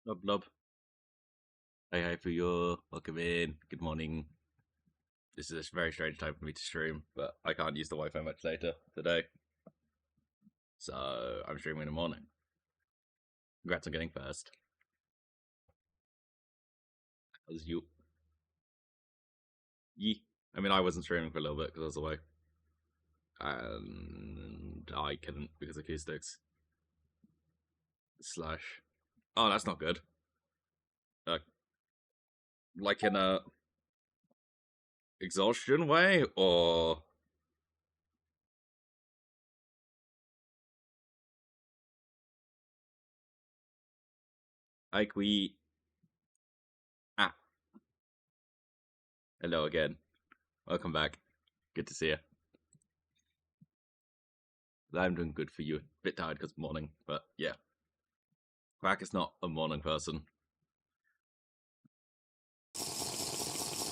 Lub lub. Hey, hey, for you. Welcome in. Good morning. This is a very strange time for me to stream, but I can't use the Wi-Fi much later today, so I'm streaming in the morning. Congrats on getting first. As you. Yee. I mean, I wasn't streaming for a little bit because I was away, and I couldn't because of acoustics. Slash. Oh, that's not good. Like in a exhaustion way, or like we. Ah. Hello again. Welcome back. Good to see you. I'm doing good for you. Bit tired because morning, but yeah. Quack is not a morning person.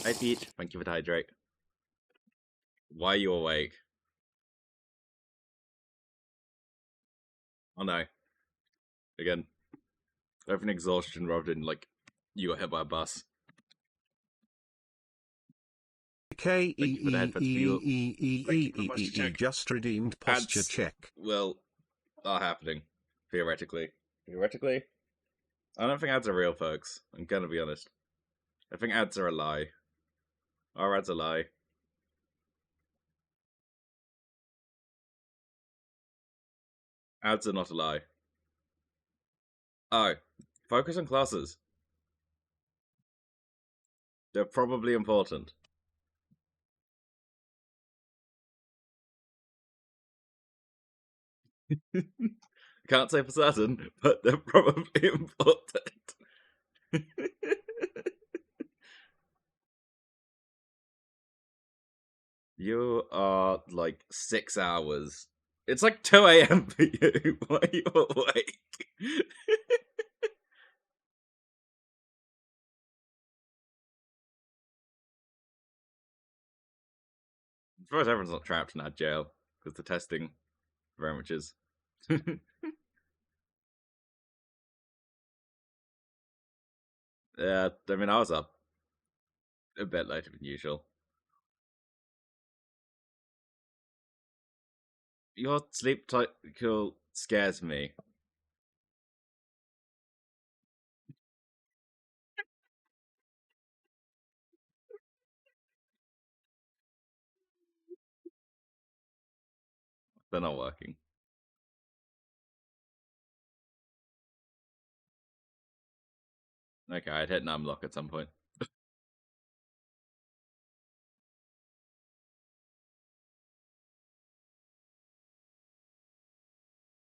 Hi Peach, thank you for the hydrate. Why are you awake? Oh no. Again. Having exhaustion rather than like you got hit by a bus. Just redeemed posture check. Well, are happening. Theoretically. Theoretically? I don't think ads are real, folks. I'm gonna be honest. I think ads are a lie. Our ads are a lie. Ads are not a lie. Oh. Focus on classes. They're probably important. Can't say for certain, but they're probably important. You are like 6 hours. It's like 2 a.m. for you. Why are you awake? As far as everyone's not trapped in that jail, because the testing very much is. Yeah, I mean, I was up a bit later than usual. Your sleep cycle scares me. They're not working. Okay, I'd hit numlock at some point.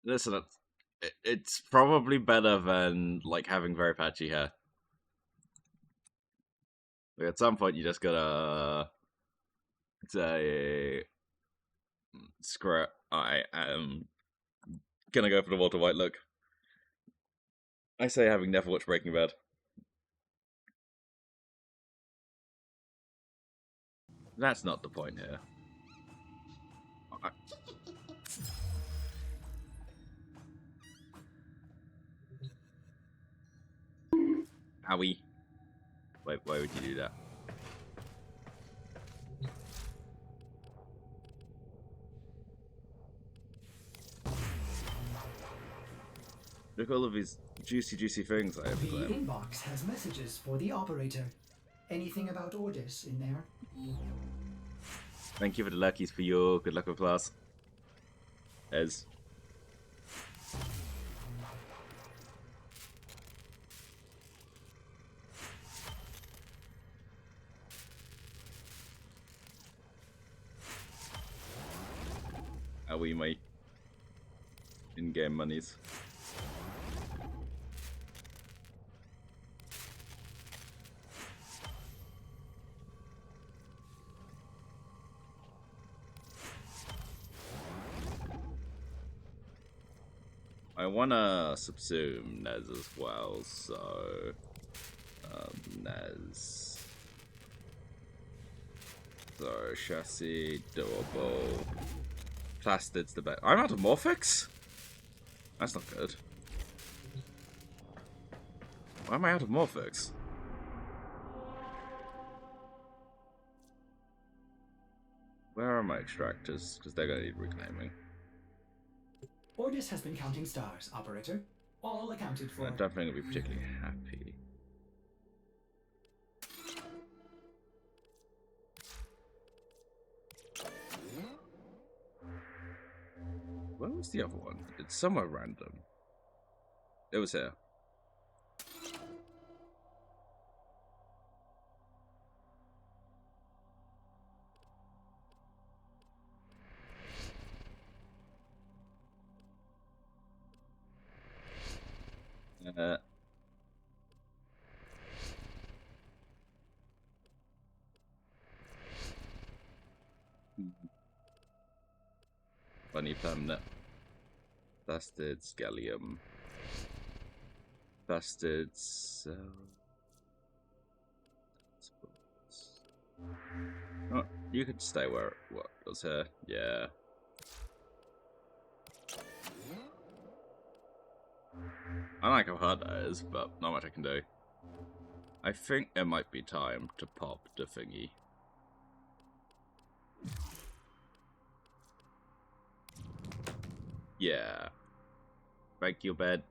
Listen, it's probably better than like having very patchy hair. Like, at some point, you just gotta say, "Screw it, I am gonna go for the Walter White look." I say, having never watched Breaking Bad. That's not the point here. Owie. Wait, why would you do that? Look at all of these juicy things I have to The claim. inbox has messages for the operator. Anything about orders in there? Thank you for the luckies for your good luck with class. Ez. Owie, my in-game monies. I wanna subsume Nez as well, so Nez. So chassis, doable. Plastid's the best. I'm out of Morphix? That's not good. Why am I out of Morphix? Where are my extractors? Because they're going to need reclaiming. Ordis has been counting stars, operator. All accounted for. I'm definitely going to be particularly happy. Where was the other one? It's somewhere random. It was here. Funny permanent. Bastards, gallium. Bastards. Oh, you could stay where what was here. Yeah. I like how hard that is, but not much I can do. I think it might be time to pop the thingy. Yeah. Thank you, bed.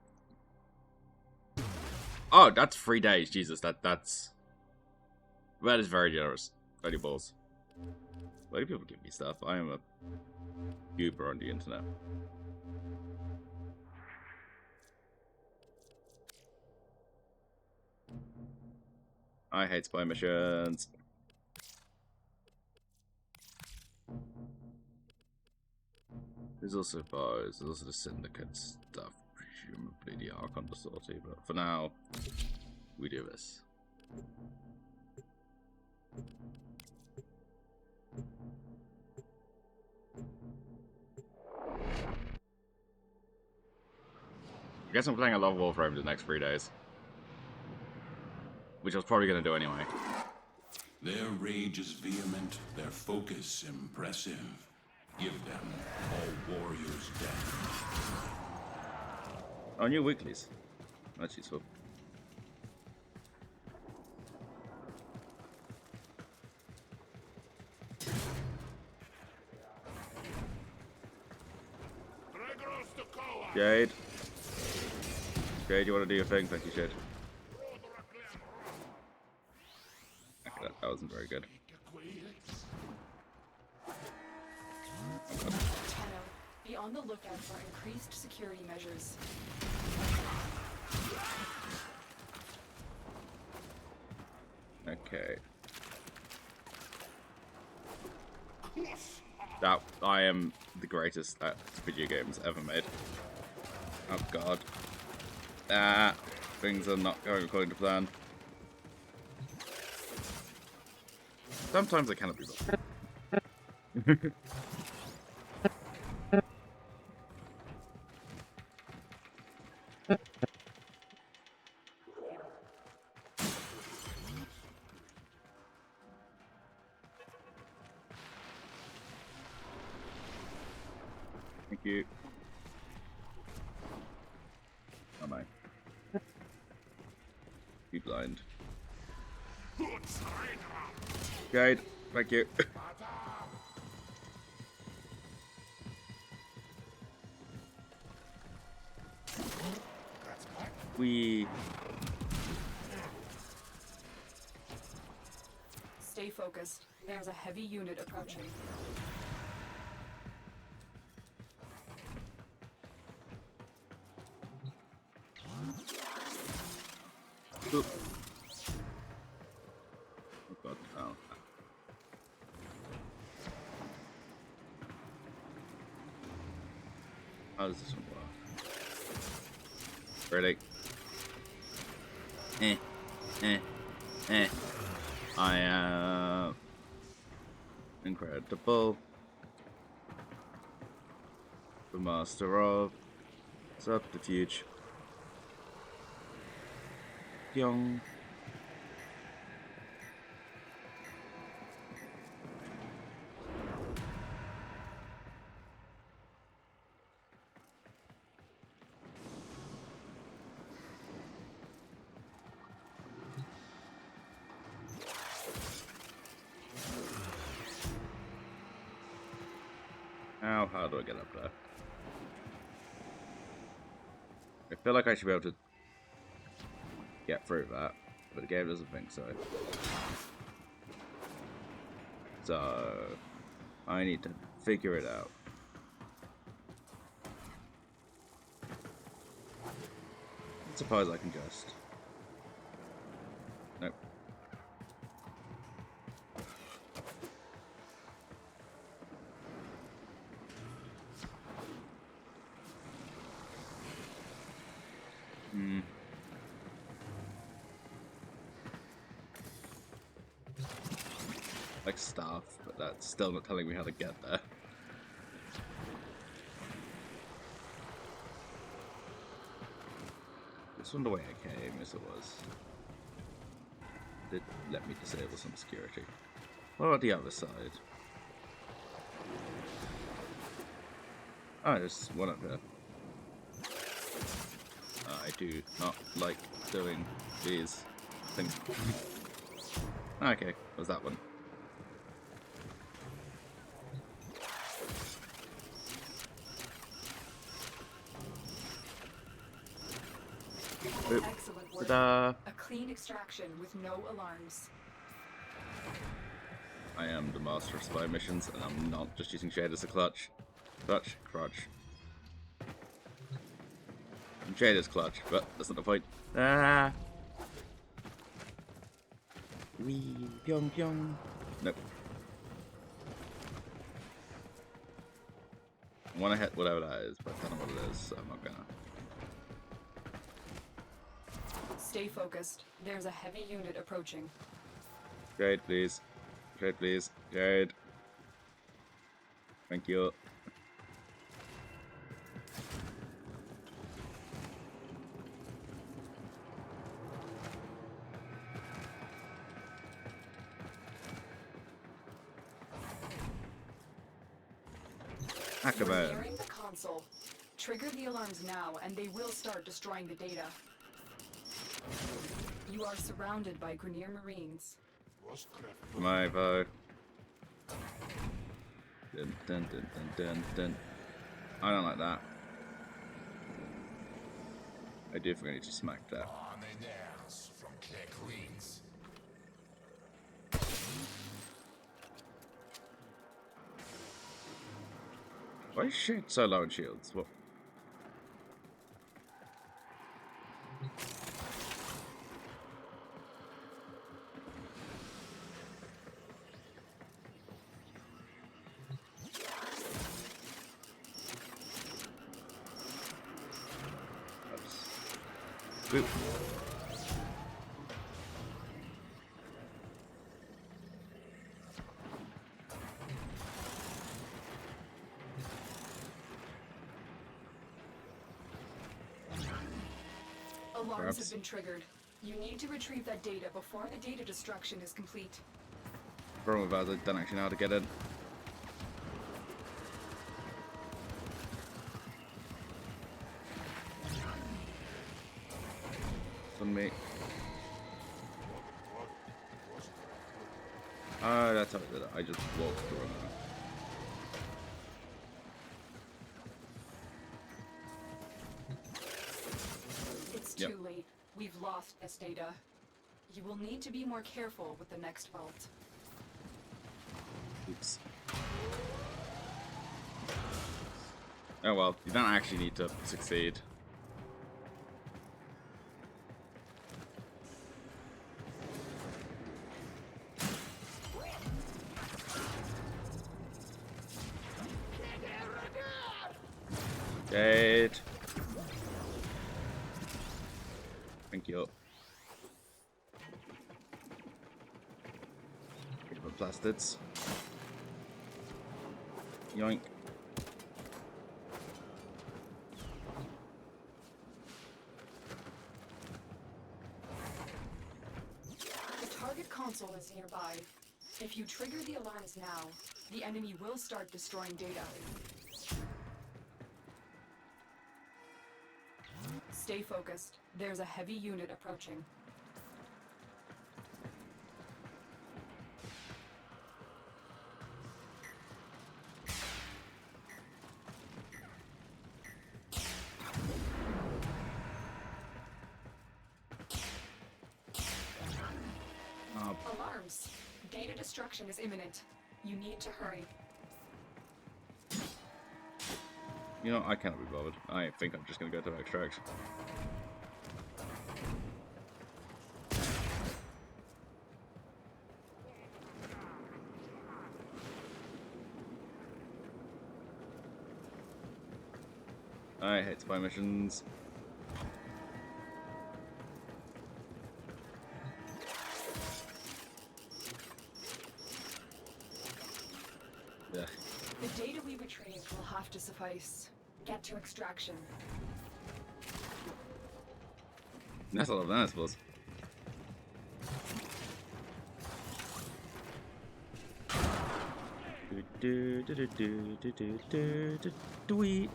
Oh, that's 3 days. Jesus, that is very generous. 30 balls. Why do people give me stuff? I am a goober on the internet. I hate spy missions. There's also bars, there's also the syndicate stuff, presumably the Archon Sortie, but for now, we do this. I guess I'm playing a lot of Warframe the next 3 days. Which I was probably going to do anyway. Their rage is vehement, their focus impressive. Give them all warriors death. Oh, new weeklies. That's useful. Jade. Jade, you want to do your thing? Thank you, Jade. Okay, that wasn't very good. Be on the lookout for increased security measures. Okay. That I am the greatest at video games ever made. Oh god. Ah, things are not going according to plan. Sometimes I cannot be bothered. Thank you. Oh my. Be blind. Guide, thank you. We Stay focused. There's a heavy unit approaching. Oop. Oh god, oh. How does this one work? Really? I am incredible. The master of subterfuge. Young. How do I get up there? I feel like I should be able to get through that, but the game doesn't think so. So I need to figure it out. I suppose I can just... Nope. Like staff, but that's still not telling me how to get there. This one the way I came, yes it was. Did let me disable some security. What about the other side? Oh, there's one up here. I do not like doing these things. Okay, was that one? Excellent work. Ta-da! A clean extraction with no alarms. I am the master of spy missions, and I'm not just using Shade as a clutch. Clutch, crutch. Shade is clutch, but that's not the point. Ah! Wee, pyong pyong. Nope. I want to hit whatever that is, but I don't know what it is, so I'm not gonna. Stay focused. There's a heavy unit approaching. Shade, please. Shade, please. Shade. Thank you. We're Akaban. nearing the console. Trigger the alarms now, and they will start destroying the data. You are surrounded by Grenier Marines. My bow. Dun, dun, dun, dun, dun, dun. I don't like that. I do think I need to smack that. Why is shit so low in shields? What? Oops. Alarms have been triggered. You need to retrieve that data before the data destruction is complete. Problem with that, I don't actually know how to get in. On me. Oh, that's how I did it. I just walked through it. It's too late. We've lost this data. You will need to be more careful with the next vault. Oops. Oh well, you don't actually need to succeed. Jade. Thank you. Plastids. Yoink. The target console is nearby. If you trigger the alarms now, the enemy will start destroying data. Stay focused. There's a heavy unit approaching. Data destruction is imminent. You need to hurry. You know, I cannot be bothered. I think I'm just gonna go to extract. I hate spy missions. Yeah. The data we retrieved will have to suffice. Get to extraction. That's a lot of that, I suppose.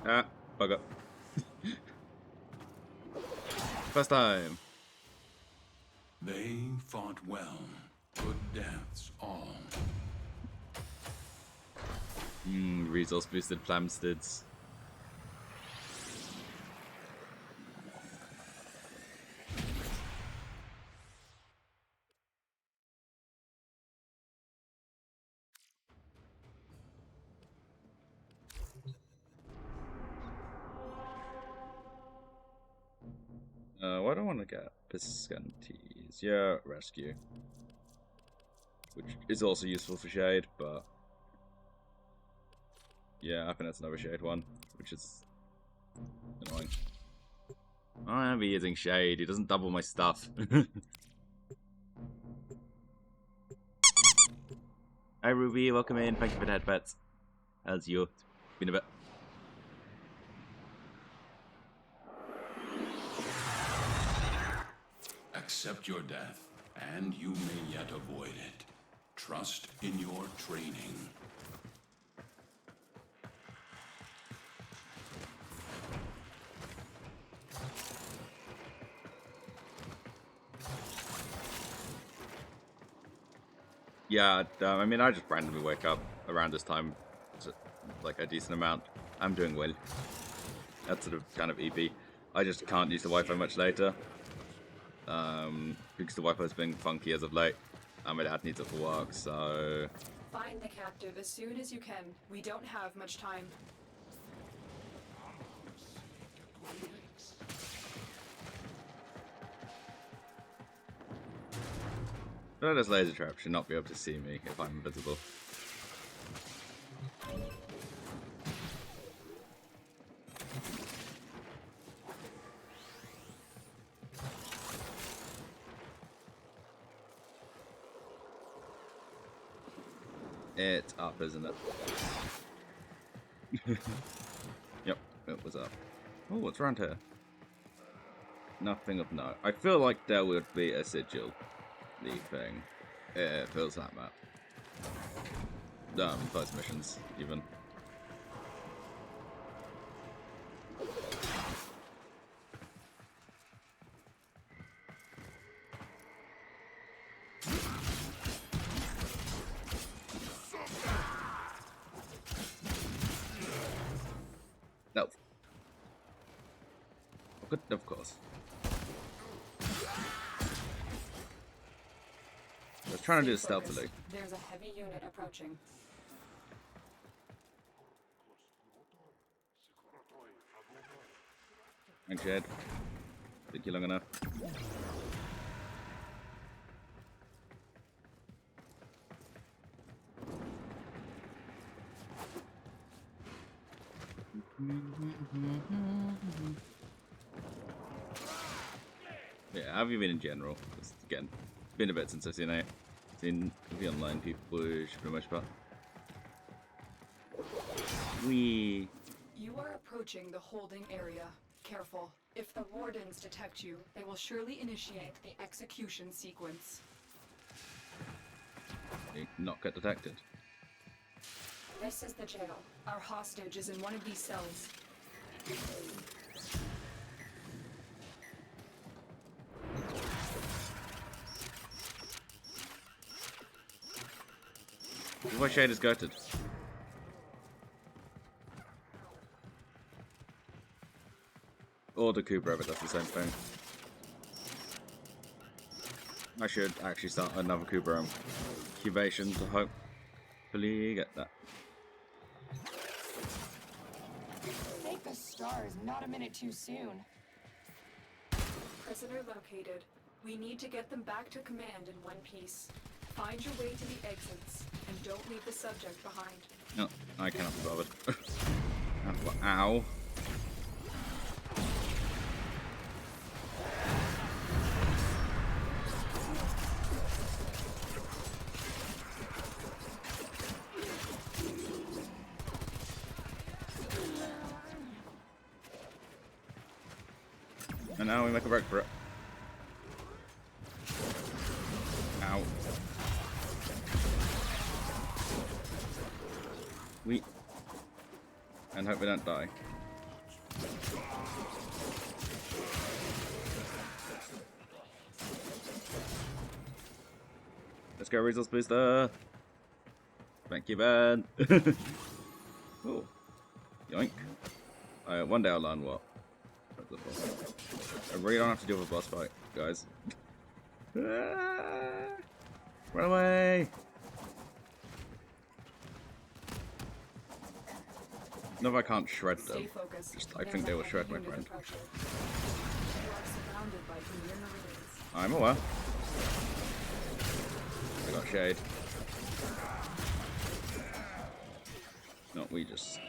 Ah, bugger. First time. They fought well. Good deaths all. Resource boosted Plamstids. Why do I want to get Piscantes? Yeah, rescue. Which is also useful for shade, but yeah, I think that's another shade one, which is annoying. I am using shade, he doesn't double my stuff. Hi Ruby, welcome in, thank you for the headpets. How's you? Been a bit. Accept your death, and you may yet avoid it. Trust in your training. Yeah, I mean, I just randomly wake up around this time, like a decent amount. I'm doing well. That's sort of kind of EP. I just can't use the Wi-Fi much later. Because the Wi-Fi's been funky as of late. And my dad needs it for work, so... Find the captive as soon as you can. We don't have much time. But this laser trap should not be able to see me if I'm invisible. It's up, isn't it? Yep, it was up. Oh, what's around here? Nothing of note. I feel like there would be a sigil leaping. It feels that map. First missions, even. No. Good, of course. I was trying to do this stealthily. There's a heavy unit approaching. Thanks, Jed. Took you long enough. Yeah, how have you been in general? Just, again, been a bit since I've seen it. Seen the online people for the most part. Wee. You are approaching the holding area. Careful. If the wardens detect you, they will surely initiate the execution sequence. Not get detected. This is the jail. Our hostage is in one of these cells. My shade is gutted. Or the Cooper, but that's the same thing. I should actually start another Cooper incubation to hopefully get that. Thank the stars, not a minute too soon. Prisoner located. We need to get them back to command in one piece. Find your way to the exits, and don't leave the subject behind. No, I cannot be bothered. Ow. And now we make a break for it. Ow. And hope we don't die. Let's go, resource booster. Thank you, Ben. Oh, yoink. One day I'll learn what. I really don't have to deal with a boss fight, guys. Run away! No, I can't shred them. Stay focused. Just, I think they will shred my friend. You are surrounded by near Marines. I'm aware. I got shade. No, we just...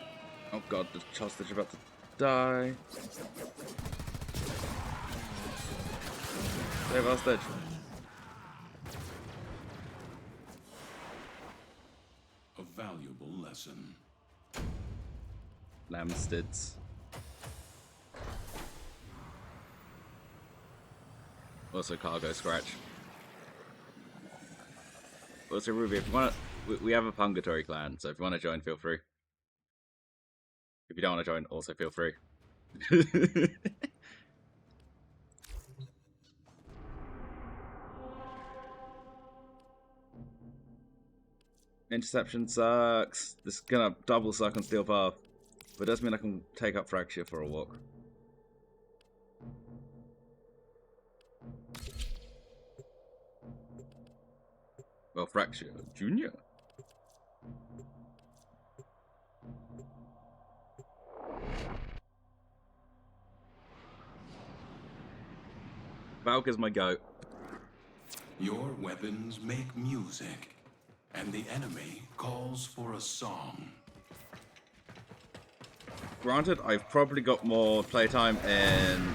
Oh god, the hostage about to die. Save hostage. A valuable lesson. Lamstids. Also cargo scratch. Also Ruby, if you want to, we have a Purgatory clan, so if you want to join, feel free. If you don't want to join, also feel free. Interception sucks. This is gonna double suck on Steel Path. But it does mean I can take up Fracture for a walk. Well, Fracture Junior. Valk is my goat. Your weapons make music, and the enemy calls for a song. Granted, I've probably got more playtime in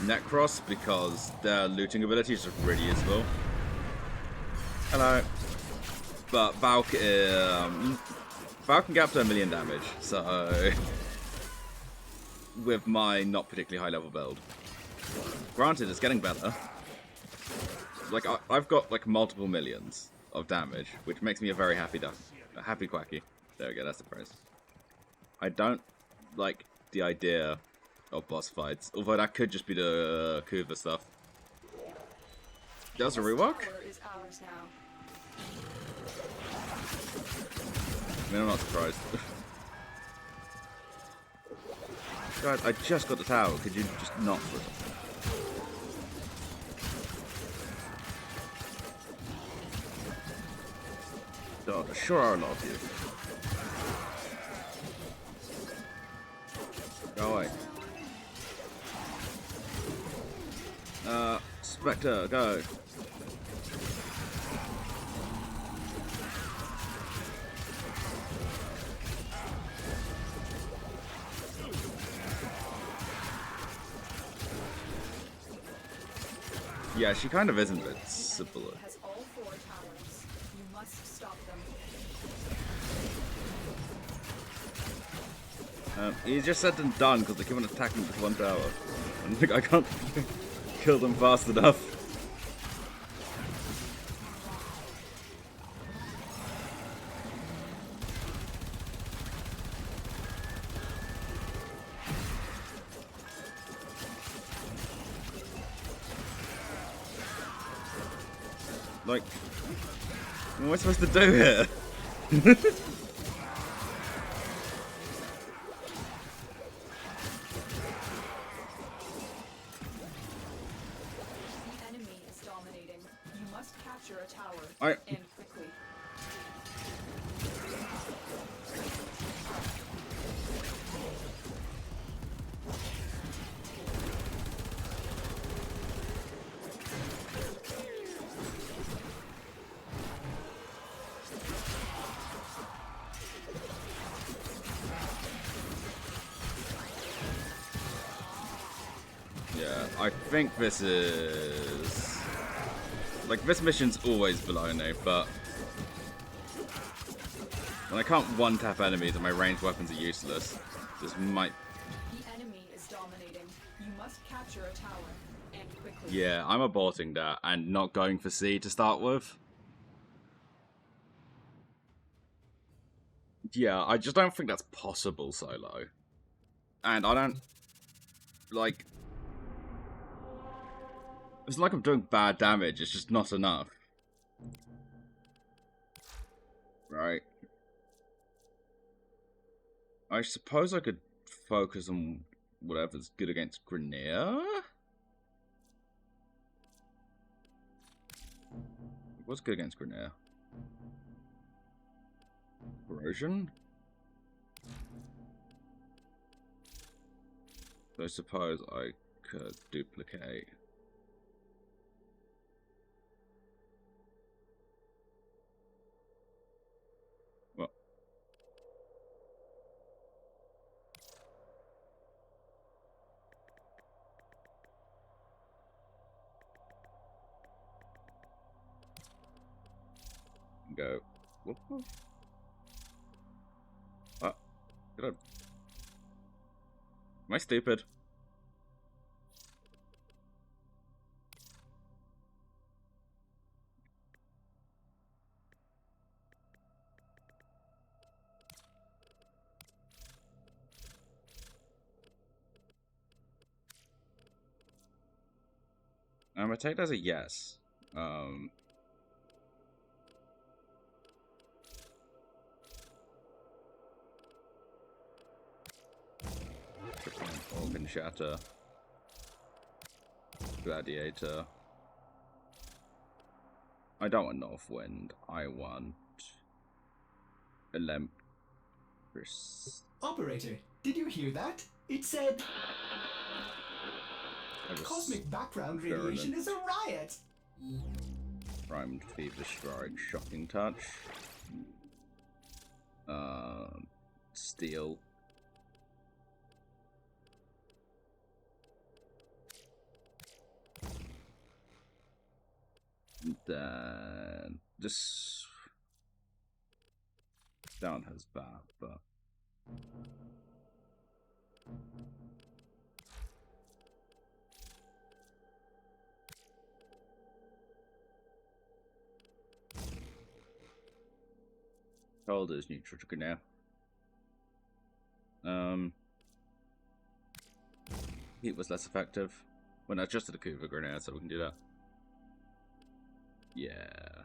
Necros because their looting ability is just really useful. Hello. But Valk can get up to 1 million damage, so with my not particularly high level build. Granted, it's getting better. Like I've got like multiple millions of damage, which makes me a very happy quacky. There we go, that's the phrase. I don't like the idea of boss fights, although that could just be the Kuva stuff. Does a rework? Is ours now. I mean, I'm not surprised. Guys, I just got the tower. Could you just not? God, sure I love you. Go away. Spectre, go. Yeah, she kind of is invincible. Has all 4 towers. You must stop them. Easier said than done because they keep on attacking with 1 tower. And like, I can't kill them fast enough. Like, what am I supposed to do here? The enemy is dominating. I think this is... Like, this mission's always below me, but... When I can't one-tap enemies and my ranged weapons are useless, this might... The enemy is dominating. You must capture a tower, and quickly. Yeah, I'm aborting that and not going for C to start with. Yeah, I just don't think that's possible solo. And I don't... Like... It's like I'm doing bad damage, it's just not enough. Right. I suppose I could focus on whatever's good against Grenier? What's good against Grenier? Corrosion? So I suppose I could duplicate. Well. Go. Whoop, whoop. Ah, did I... Am I stupid? I'm gonna take that as a yes. Organ Shatter. Gladiator. I don't want Northwind. I want... Olympus. Operator, did you hear that? It said... Cosmic background radiation is a riot! Primed Fever Strike. Shocking Touch. Steel. Then this down has that, but cold is neutral trigger now. Heat was less effective. Well, no, just a Kuva grenade, so we can do that. Yeah.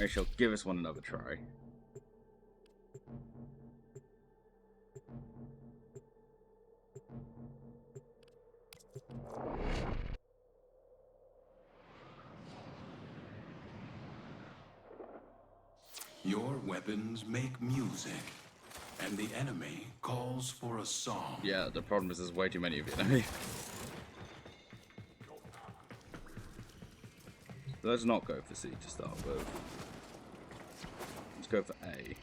I shall give us one another try. Your weapons make music, and the enemy calls for a song. Yeah, the problem is there's way too many of you. Let's not go for C to start with. Let's go for A.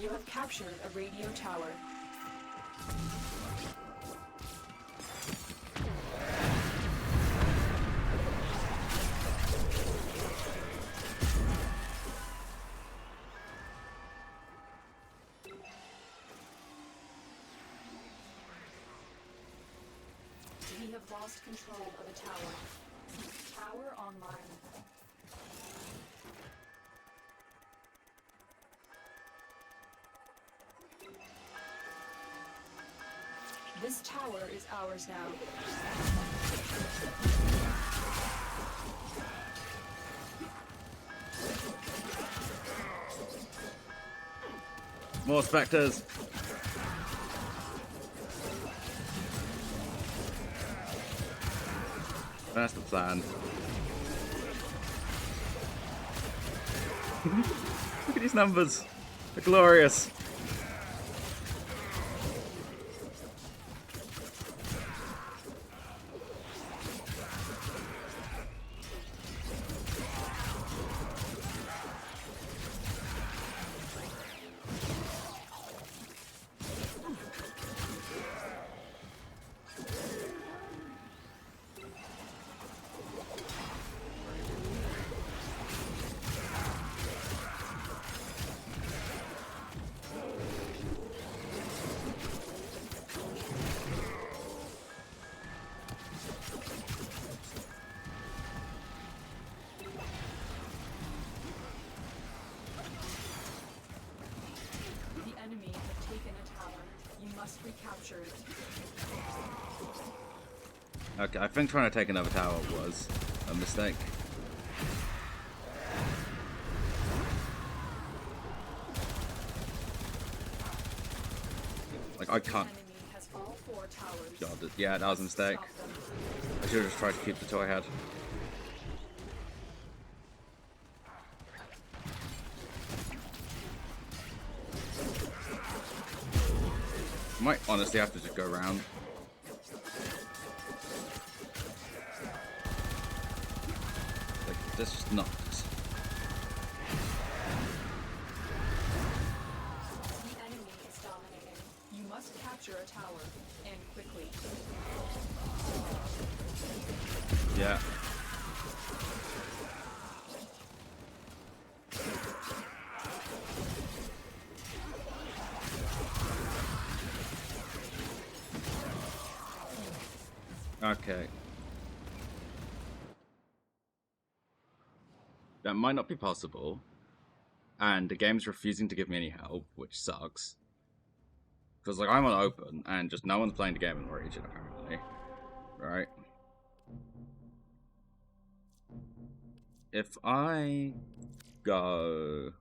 You have captured a radio tower. We have lost control of a tower. Tower online. This tower is ours now. More specters. That's the plan. Look at these numbers. They're glorious. must recapture it. Okay, I think trying to take another tower was a mistake. Like, I can't. Enemy has all 4 towers. God, yeah, that was a mistake. Stop them. I should have just tried to keep the toy I had. Might honestly have to just go around. Like, that's just nuts. The enemy is dominating. You must capture a tower, and quickly. Yeah. Okay. That might not be possible. And the game's refusing to give me any help, which sucks. Because, like, I'm on open, and just no one's playing the game in the region, apparently. Right? If I go...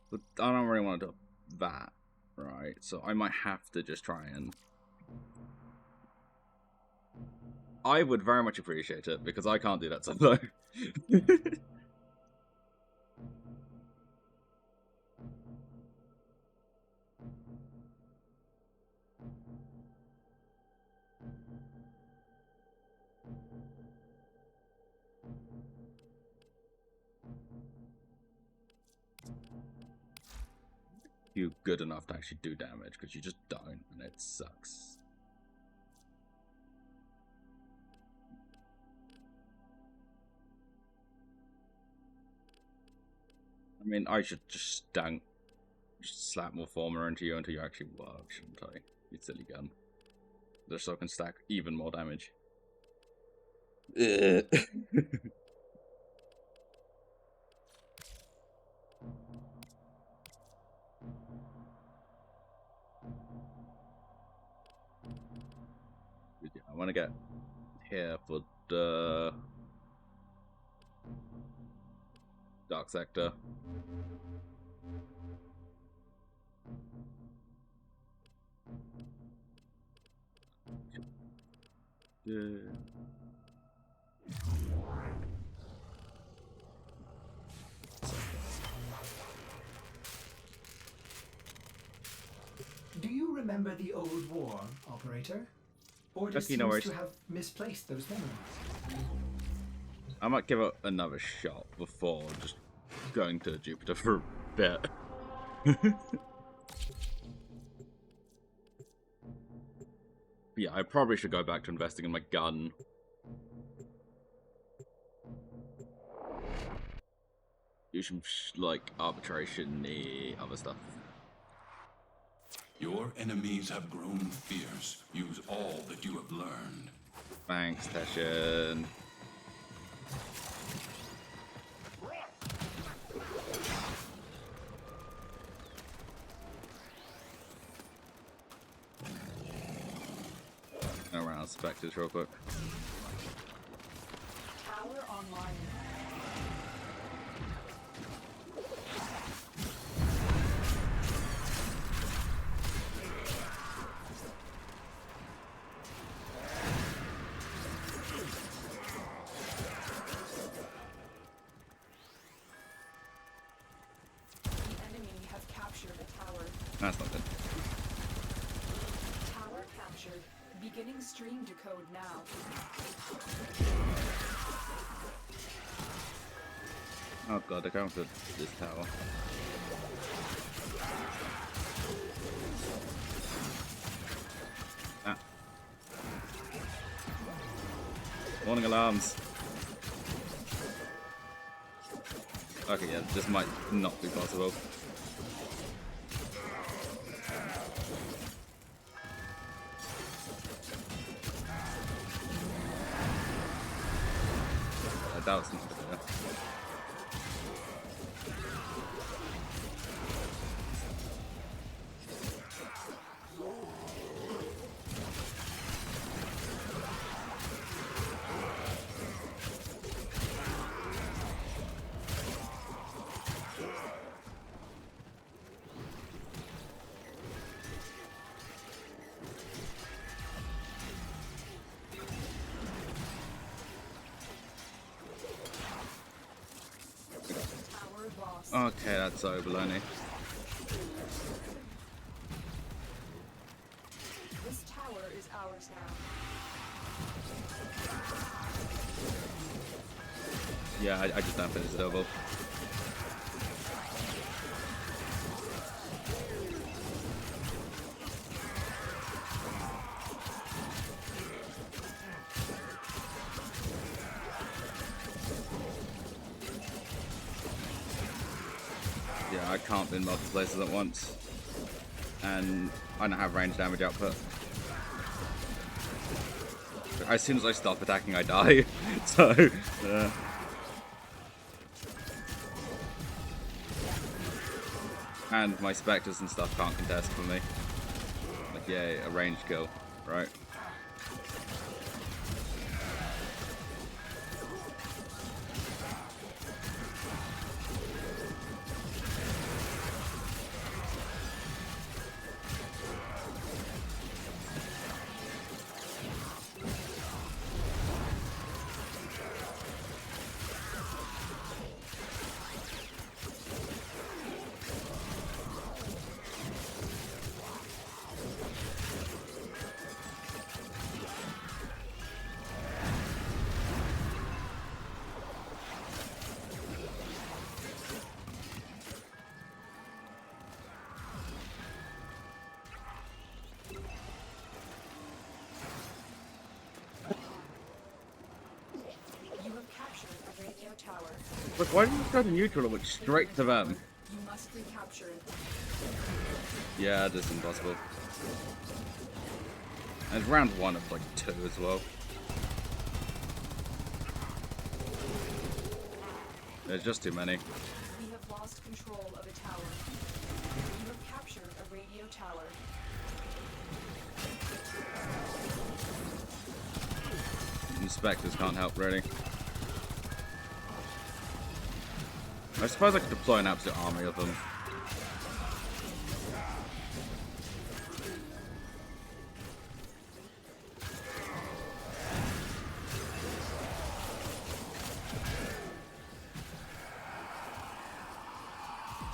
But I don't really want to do that, right? So I might have to just try and... I would very much appreciate it, because I can't do that solo. You good enough to actually do damage, because you just don't, and it sucks. I mean, I should just slap more former into you until you actually work, shouldn't I? You silly gun. Just so I can stack even more damage. I want to get here for the dark sector. Yeah. Do you remember the old war, Operator? Orders Okay, no seems worries. to have misplaced those memories. I might give it another shot before just going to Jupiter for a bit. Yeah, I probably should go back to investing in my gun. You should, like, arbitration, the other stuff. Your enemies have grown fierce. Use all that you have learned. Thanks, Teshin. Around specters real quick. Tower online. That's not good. Tower captured. Beginning stream decode now. Oh god, they're going for this tower. Ah. Warning alarms. Okay, yeah, this might not be possible. That was not good. Okay, that's so baloney. This tower is ours now. Yeah, I just don't finish the double. Yeah, I can't be in multiple places at once. And I don't have range damage output. As soon as I stop attacking, I die. So, yeah. And my specters and stuff can't contest for me. Like, yeah, a range kill, right? You have captured a radio tower. Look, why didn't you go to neutral and went straight to them? You must recapture it. Yeah, this is impossible. And round 1 of like 2 as well. There's just too many. We have lost control of a tower. You have captured a radio tower. Inspectors can't help, really. I suppose I could deploy an absolute army of them.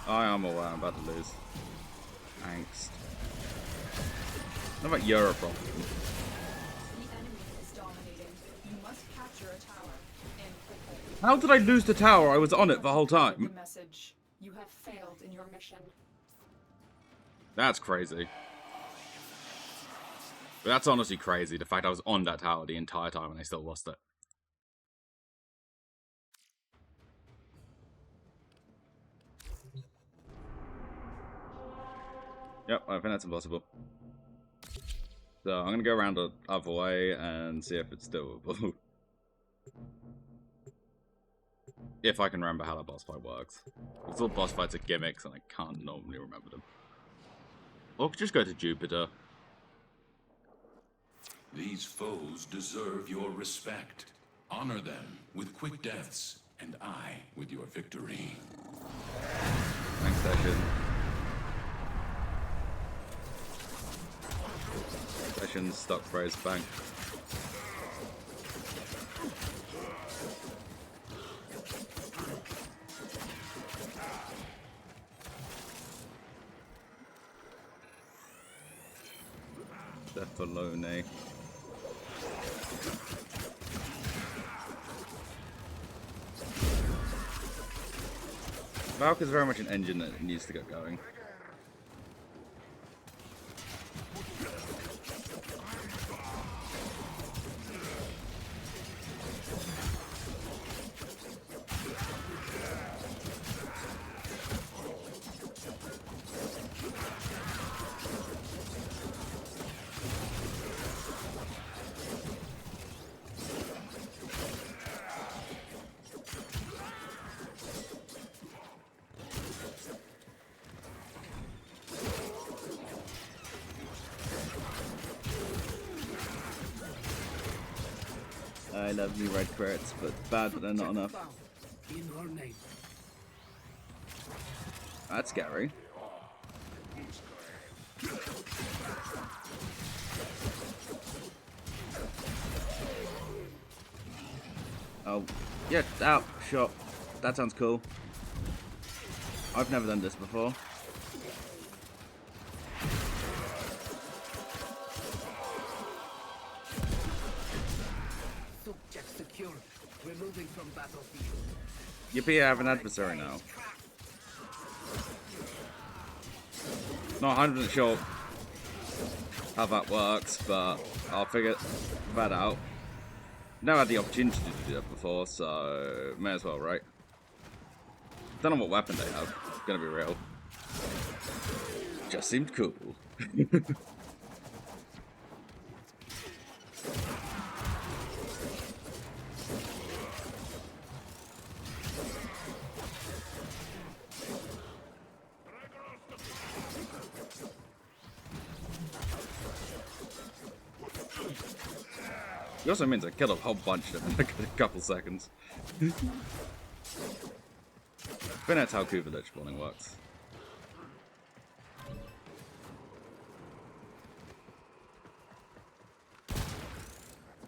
I am aware I'm about to lose. Angst. What about Europe? The enemy is dominating. You must capture a tower. And quickly. How did I lose the tower? I was on it the whole The time. message. You have failed in your mission. That's crazy. But that's honestly crazy, the fact I was on that tower the entire time and I still lost it. Yep, I think that's impossible. So I'm gonna go around the other way and see if it's doable. If I can remember how that boss fight works. Because all boss fights are gimmicks and I can't normally remember them. Or just go to Jupiter. These foes deserve your respect. Honor them with quick deaths, and I with your victory. Thanks, Session. Session's stock phrase bank. Stefalone. Valk is very much an engine that needs to get going. I love new red crits, but bad that they're not enough. That's scary. Oh, yeah, out, shot. That sounds cool. I've never done this before. Subject secure. We're moving from battlefield. Yippee, I have an adversary now. Not 100% sure how that works, but I'll figure that out. Never had the opportunity to do that before, so may as well, right? Don't know what weapon they have, gonna be real. Just seemed cool. It also means I killed a whole bunch of them in a couple seconds. But that's how Cooper Lich spawning works.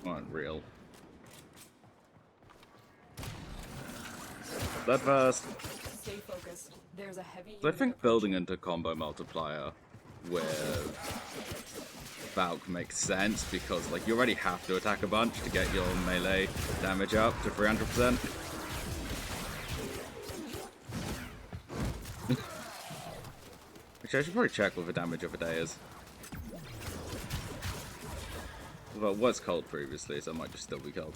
Unreal. That first. Stay focused. There's a heavy. I think building into combo multiplier with Valk makes sense because like you already have to attack a bunch to get your melee damage up to 300%. Which I should probably check what the damage of a day is. Well, it was cold previously, so it might just still be cold.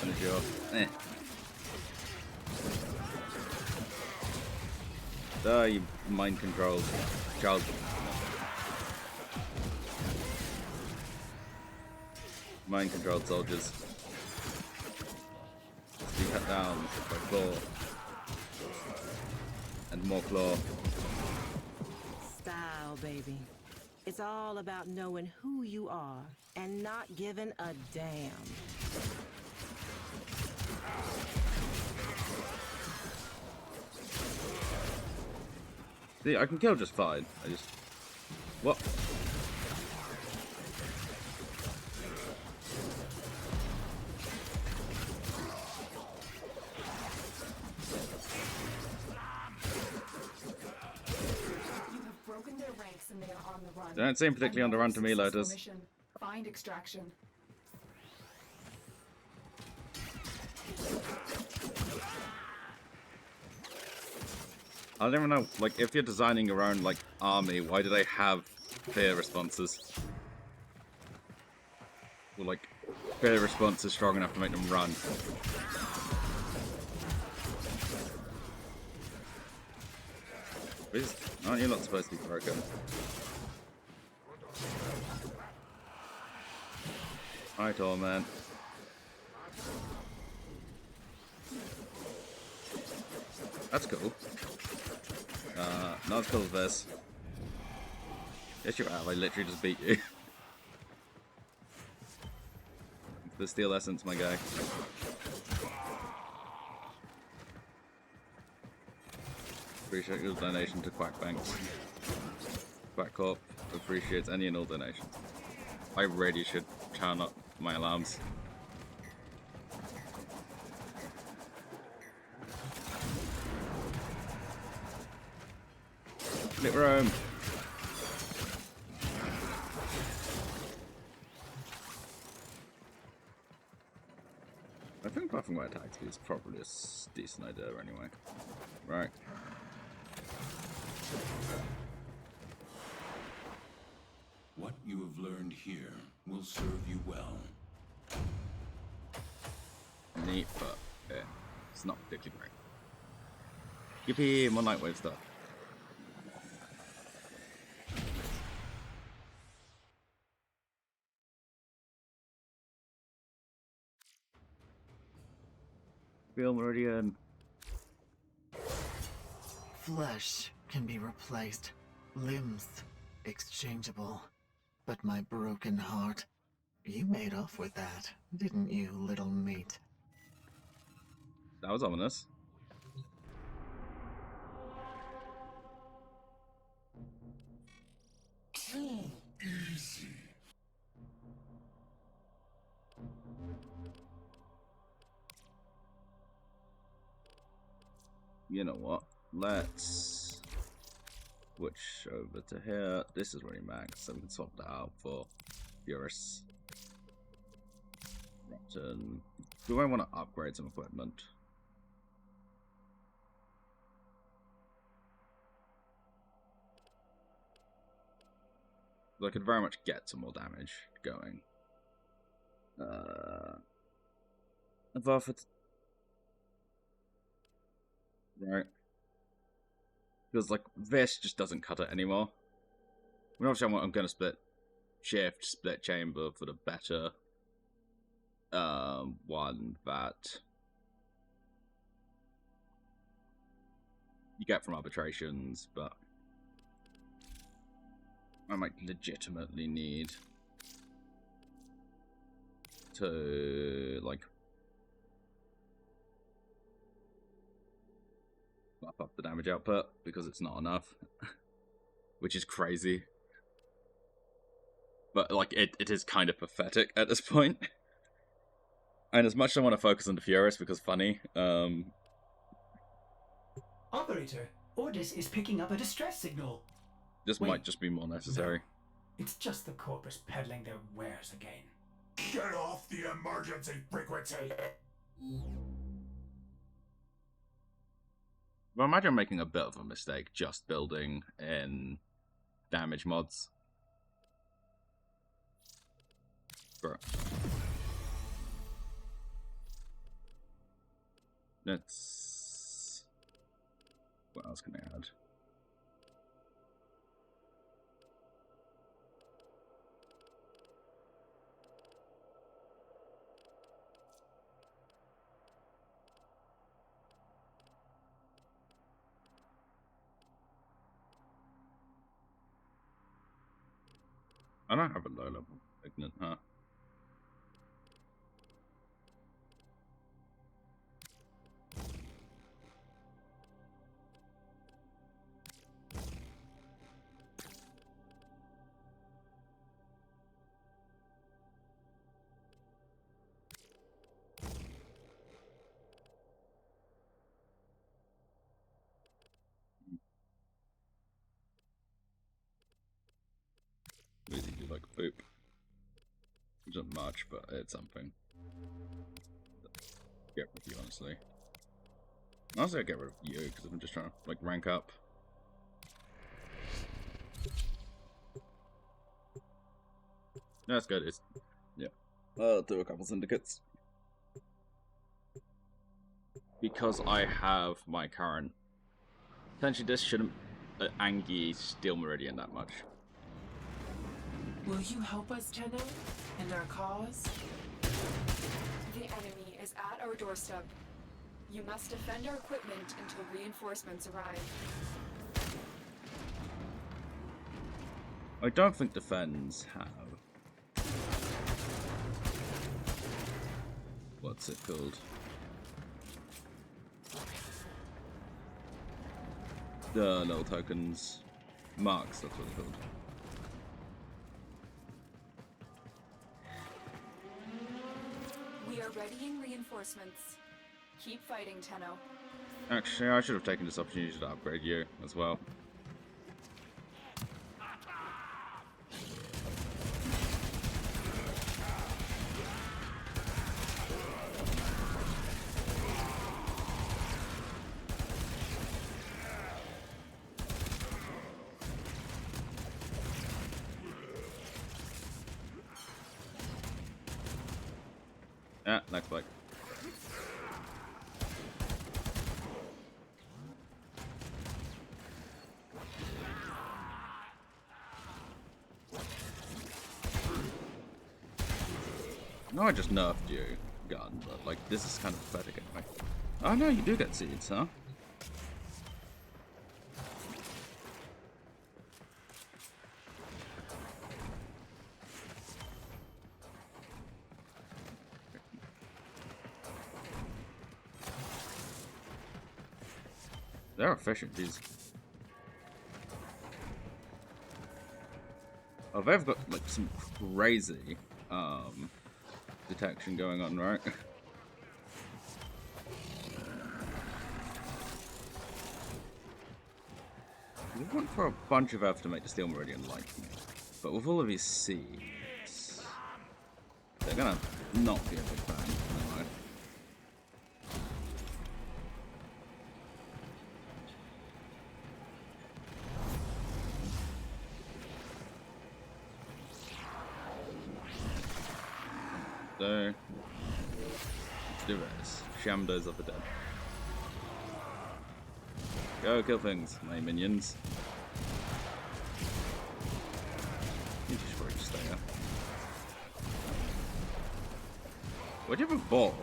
Finish you off. You mind controlled child. Mind controlled soldiers. Be cut down by claw. And more claw. Style, baby. It's all about knowing who you are and not giving a damn. See, I can kill just fine. I just... What? You have broken their ranks and they are on the run. They don't seem particularly on the run to me, Successful Lotus. mission. Find extraction. I don't even know, like, if you're designing your own, like, army, why do they have fear responses? Well, like, fear response is strong enough to make them run. Please, aren't you not supposed to be broken? Hi, Torment. That's cool. Not as cool as this. Yes, you have. I literally just beat you. The steel essence, my guy. Appreciate your donation to Quack Banks. Quack Corp appreciates any and all donations. I really should turn up my alarms. Split room. I think buffing my attack speed is probably a decent idea anyway. Right. What you have learned here will serve you well. Neat, but yeah, it's not particularly great. Yippee, more Nightwave stuff. Feel Meridian. Flesh can be replaced, limbs exchangeable. But my broken heart, you made off with that, didn't you, little meat? That was ominous. Too easy. You know what? Let's switch over to here. This is already max, so we can swap that out for Furus. Rotten. Do I want to upgrade some equipment? I could very much get some more damage going. Varford. Right. Because, like, this just doesn't cut it anymore. I mean, obviously, I'm going to split shift, split chamber for the better one that you get from arbitrations, but I might legitimately need to, like, buff up the damage output because it's not enough, which is crazy. But, like, it is kind of pathetic at this point. And as much as I want to focus on the Furus because funny, Operator, Ordis is picking up a distress signal. this Wait, might just be more necessary. No, it's just the Corpus peddling their wares again. Get off the emergency frequency. Well, imagine I'm making a bit of a mistake just building in damage mods. Bro. Let's... What else can I add? I don't have a low level ignorant, huh? Really do like boop. It's not much, but it's something. Get rid of you, honestly. Honestly, I'll get rid of you because I'm just trying to like rank up. No, that's good. It's yeah. I'll do a couple syndicates because I have my current. Potentially, this shouldn't Angie Steel Meridian that much. Will you help us, Tenno, and our cause? The enemy is at our doorstep. You must defend our equipment until reinforcements arrive. I don't think defense have. What's it called? The little tokens. Marks, that's what it's called. We are readying reinforcements. Keep fighting, Tenno. Actually, I should have taken this opportunity to upgrade you as well. Yeah, next bike. No, I just nerfed you, gun, but like this is kind of pathetic anyway. Oh no, you do get seeds, huh? They're efficient, jeez. Oh, they've got like some crazy detection going on, right? We went for a bunch of effort to make the Steel Meridian like me, but with all of these seeds, they're gonna not be a big fan. Never mind. So, let's do this. Shamdos of the Dead. Go kill things, my minions. You should probably just stay here. Why'd you have a ball?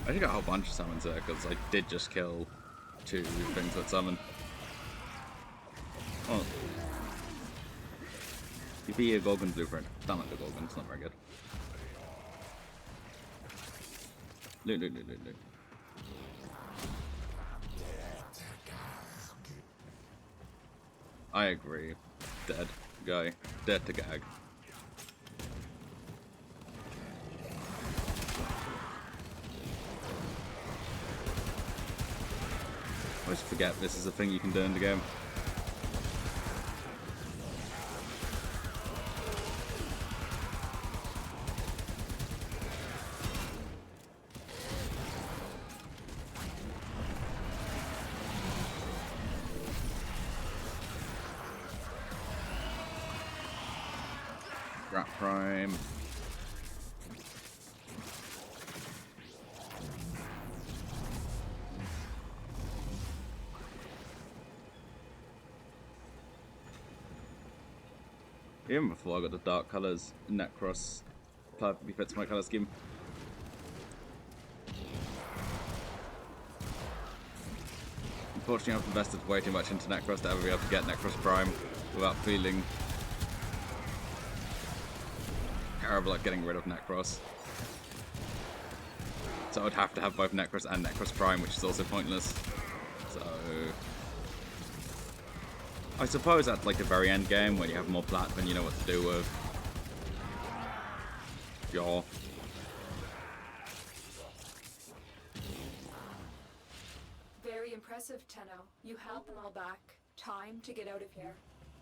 I think I got a whole bunch of summons there because I did just kill 2 things that summon. Oh. You beat a Gorgon blueprint. Don't like the Gorgon, it's not very good. Loot, loot, loot, loot, loot. I agree. Dead. Guy. Dead to gag. I always forget this is a thing you can do in the game. Warframe. Even before I got the dark colours, Necros perfectly fits my colour scheme. Unfortunately, I've invested way too much into Necros to ever be able to get Necros Prime without feeling terrible at getting rid of Necros. So I would have to have both Necros and Necros Prime, which is also pointless. So I suppose at like the very end game when you have more plat than you know what to do with. Sure. Very impressive, Tenno. You held them all back. Time to get out of here.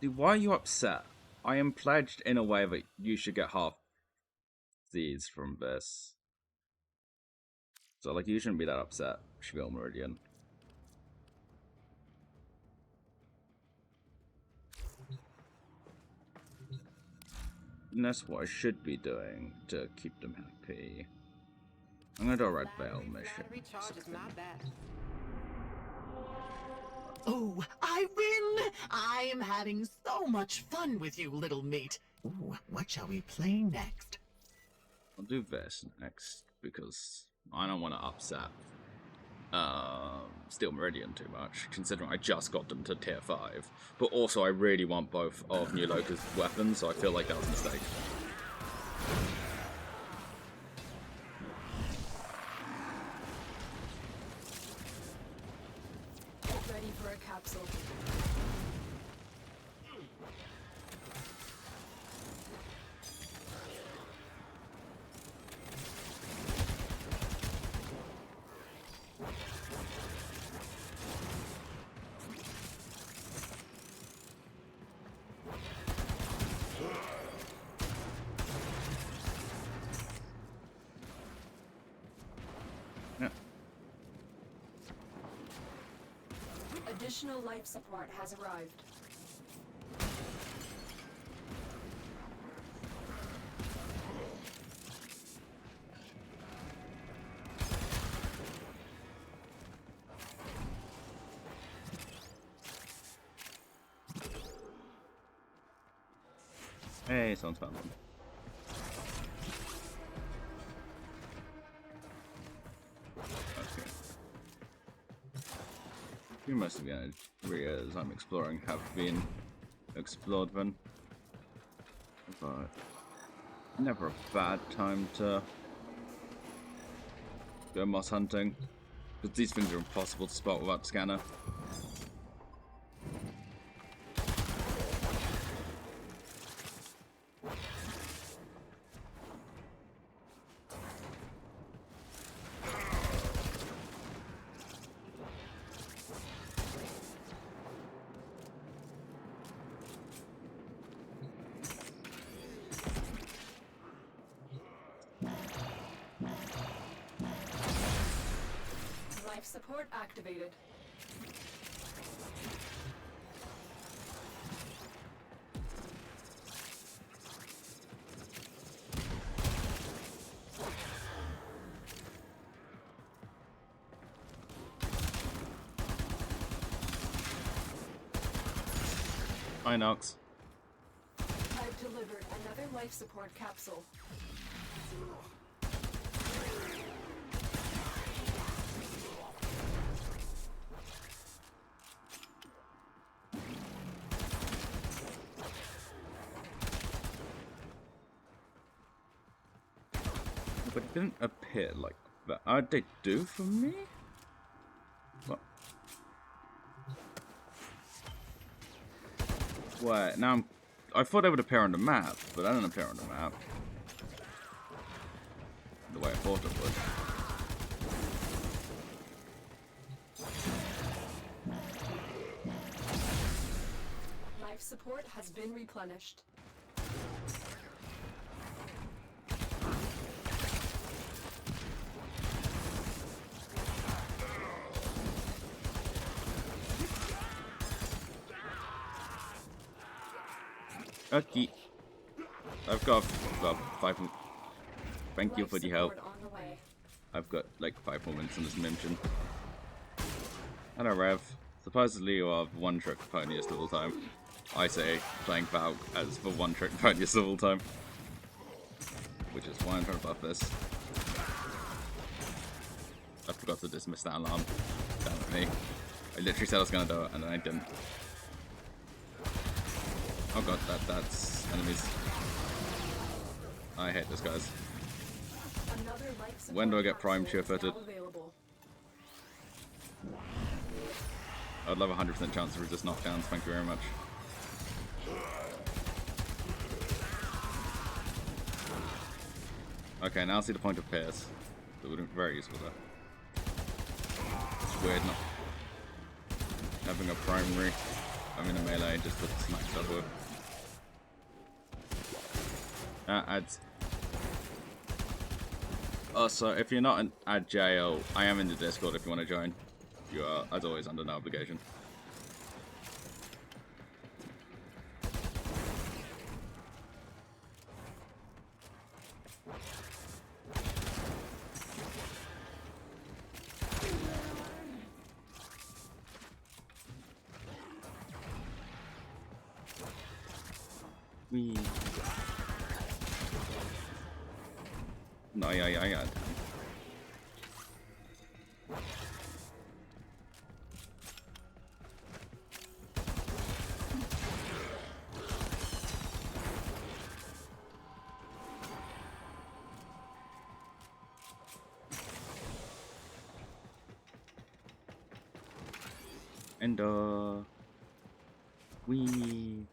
Dude, why are you upset? I am pledged in a way that you should get half these from this. So like you shouldn't be that upset, Spiel Meridian. And that's what I should be doing to keep them happy. I'm gonna do a Red Veil mission. Oh, I win! I am having so much fun with you, little meat. Ooh, what shall we play next? I'll do this next because I don't want to upset Steel Meridian too much, considering I just got them to tier 5. But also I really want both of New Loca's weapons, so I feel like that was a mistake. Get ready for a capsule. Yeah. Additional life support has arrived. Hey, someone's found them. Okay. Most of the areas I'm exploring have been explored then. But never a bad time to go moss hunting. Because these things are impossible to spot without scanner. Life support activated. Hi, Nox. I've delivered another life support capsule. But it didn't appear like that. They do for me? What? Wait, now I thought they would appear on the map, but they don't appear on the map. The way I thought it would. Life support has been replenished. Okay. I've got 5 more. Thank you Life for the help. support on the way. I've got like 5 more minutes on this mission. Hello, Rev. Supposedly you are the one-trick poniest of all time. I say playing Valk as the one-trick poniest of all time. Which is why I'm trying to buff this. I forgot to dismiss that alarm. Damn it me. I literally said I was gonna do it and then I didn't. Oh god, that's enemies. I hate those guys. Another life support When do I get capsule Prime is sure-footed? now available. I'd love a 100% chance to resist knockdowns, thank you very much. Okay, now I see the point of Pierce. That would be very useful there. It's weird not having a primary. I'm in a melee just to smack stuff with. Adds. Also, if you're not at jail, I am in the Discord if you want to join. You are, as always, under no obligation. Wee. No, yeah. And we.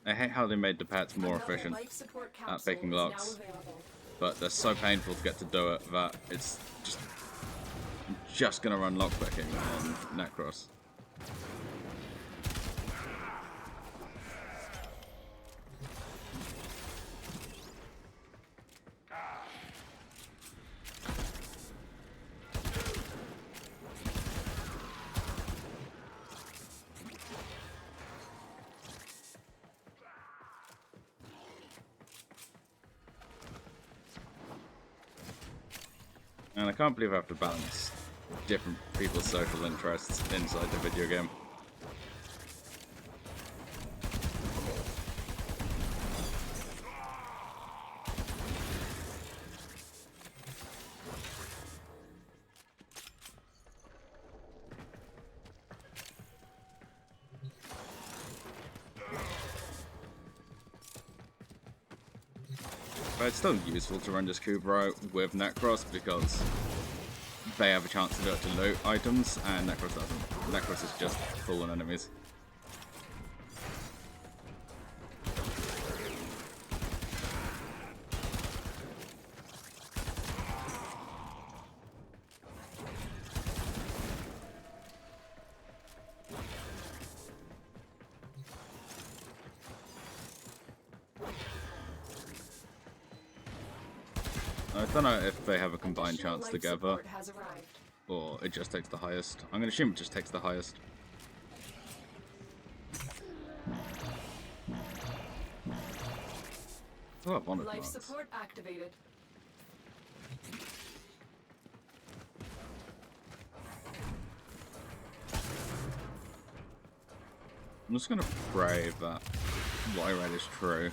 I hate how they made the pets more Another efficient life support at capsule picking is locks, now available. but they're so painful to get to do it that it's just gonna run lockpicking on Necros. And I can't believe I have to balance different people's social interests inside the video game. But it's still useful to run this Kubro with Necros because they have a chance to do it to loot items, and Necros doesn't. Necros is just full on enemies. I don't know if they have a combined chance Life together, support has arrived. or it just takes the highest. I'm going to assume it just takes the highest. Oh, I've wanted Life marks. support activated. I'm just going to pray that what I read is true.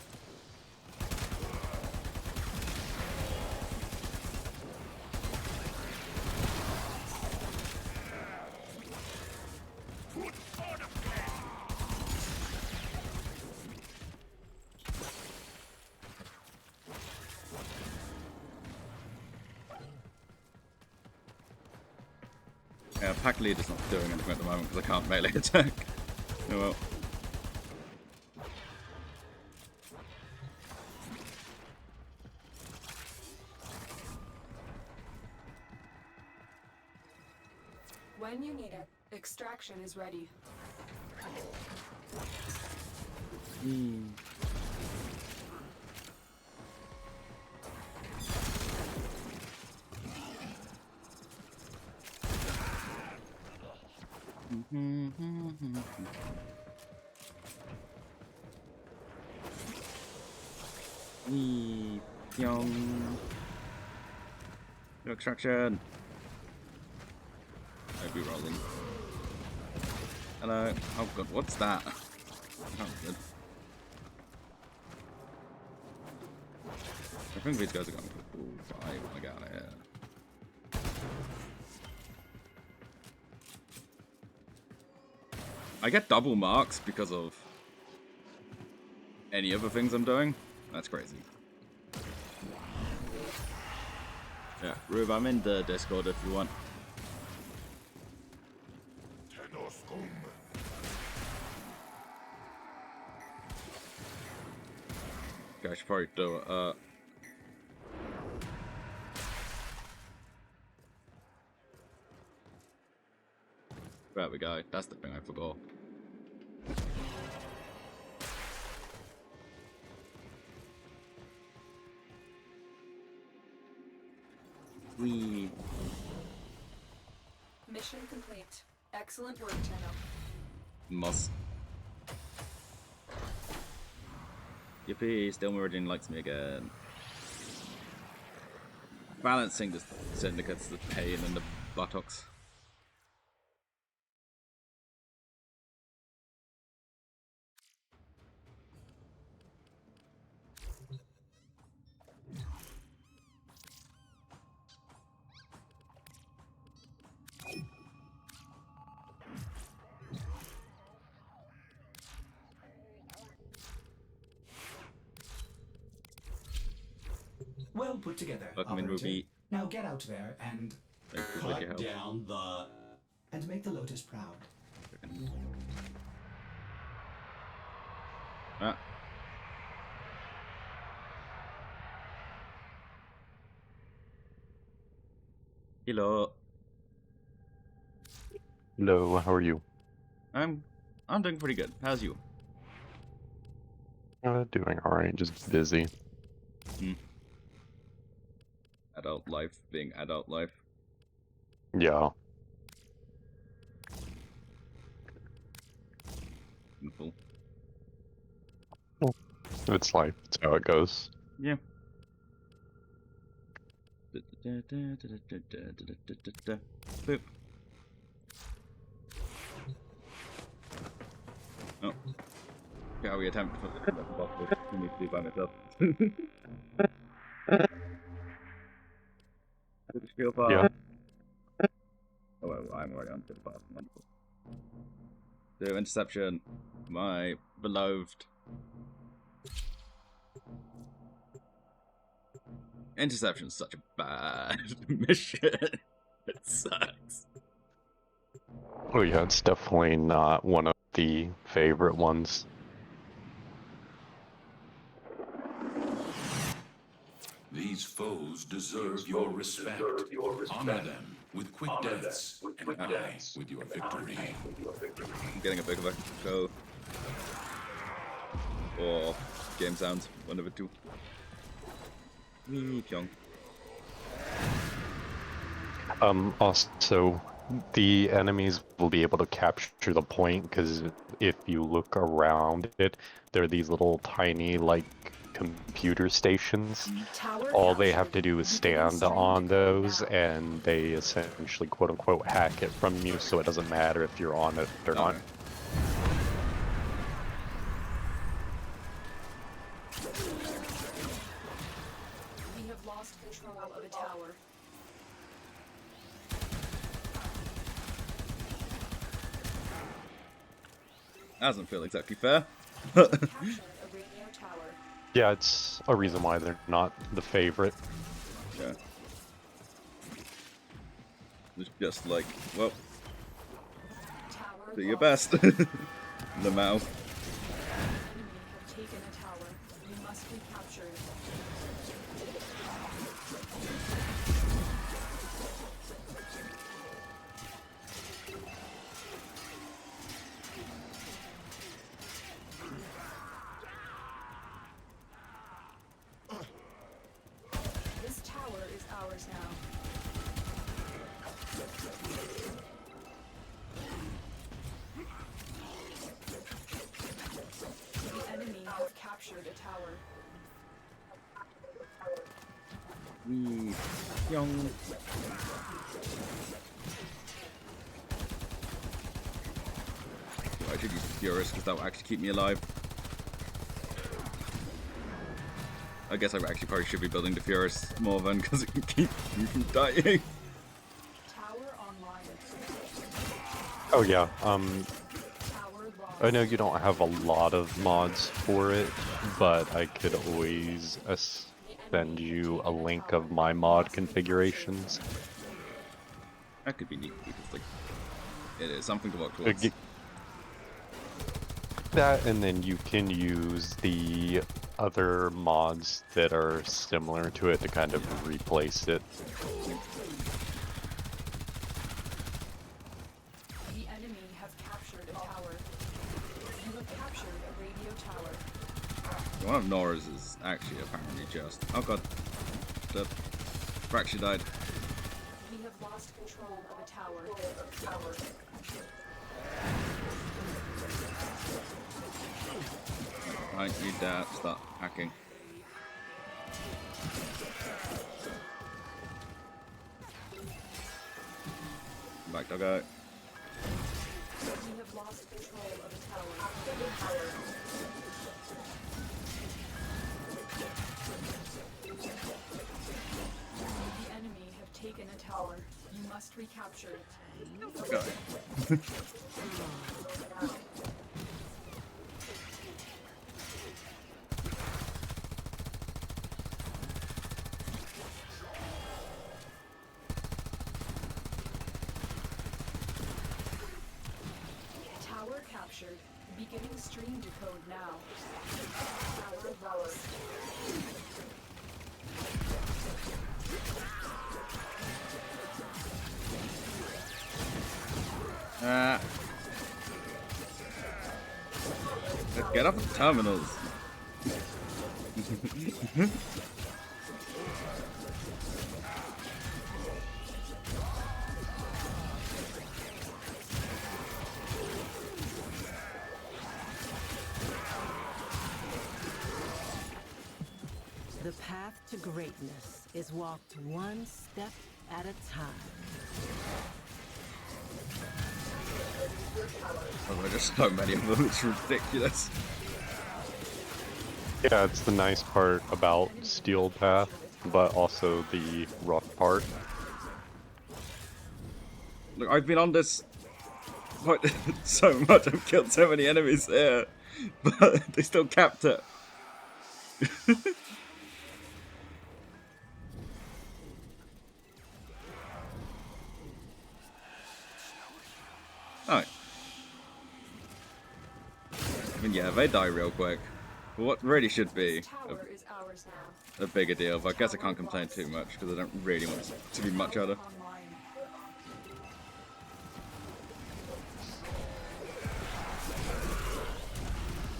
Yeah, pack lead is not doing anything at the moment because I can't melee attack. Oh well. When you need it, extraction is ready. Pyong. No extraction. I'd be rolling. Hello. Oh god, what's that? Oh good. I think these guys are going for cool, but I want to get out of here. I get double marks because of any other things I'm doing. That's crazy. Yeah, Rube, I'm in the Discord if you want. Okay, I should probably do it. There we go. That's the thing I forgot. Wee. Mission complete. Excellent work, Tenno. Must. Yippee, Still Meridian likes me again. Balancing the syndicates, the pain and the buttocks. Well put together, Welcome in, operator. Ruby. Now get out there and Thank you for your help. down the... and make the Lotus proud. Ah. Hello. Hello, how are you? I'm doing pretty good. How's you? Doing alright, just busy. Adult life being adult life. Yeah. Simple. It's life, it's how it goes. Yeah. Boop. Oh. Shall we attempt for the possible? I need to be by myself. Skill far. Yeah. Oh, well, I'm already on to the path. Wonderful. So, interception. My beloved. Interception's such a bad mission. It sucks. Oh yeah, it's definitely not one of the favorite ones. These foes deserve your respect. Honor them with quick deaths, and I with your victory. I'm getting a big of a go. Or game sounds, one of the two. Pyong. Also, the enemies will be able to capture the point, because if you look around it, there are these little tiny, like, computer stations. All they have to do is stand on those, and they essentially, quote-unquote, hack it from you, so it doesn't matter if you're on it or not. We have lost control of a tower. Doesn't feel exactly fair. Captured a radio tower. Yeah, it's a reason why they're not the favorite. Yeah. It's just like, well, Tower do your lost. best. The mouth. Enemy have taken a tower. You must be captured. This tower is ours now. The enemy have captured a tower. Pyong. I should use Furious because that will actually keep me alive. I guess I actually probably should be building the Furious more than because it can keep me from dying. Tower online. Oh yeah, Tower lost. I know you don't have a lot of mods for it, but I could always send you a link of my mod configurations. That could be neat because like it is something to work towards. That, and then you can use the other mods that are similar to it to kind of replace it. The enemy have captured a tower. You have captured a radio tower. One of Nora's is actually apparently just. Oh god. The Fracture died. We have lost control of a tower. I need to start hacking. Go, go. We have lost control of a tower. The enemy have taken a tower. You must recapture it. Go. Tower captured. Beginning stream decode now. Tower lost. Let's get up at the terminals. The path to greatness is walked one step at a time. Oh, there are just so many of them, it's ridiculous. Yeah, it's the nice part about Steel Path, but also the rough part. Look, I've been on this quite so much, I've killed so many enemies here, but they still capped it. Alright. I mean, yeah, they die real quick. But what really should be Tower is ours now. a bigger deal, but I guess I can't complain too much because I don't really want it to be much other. Online.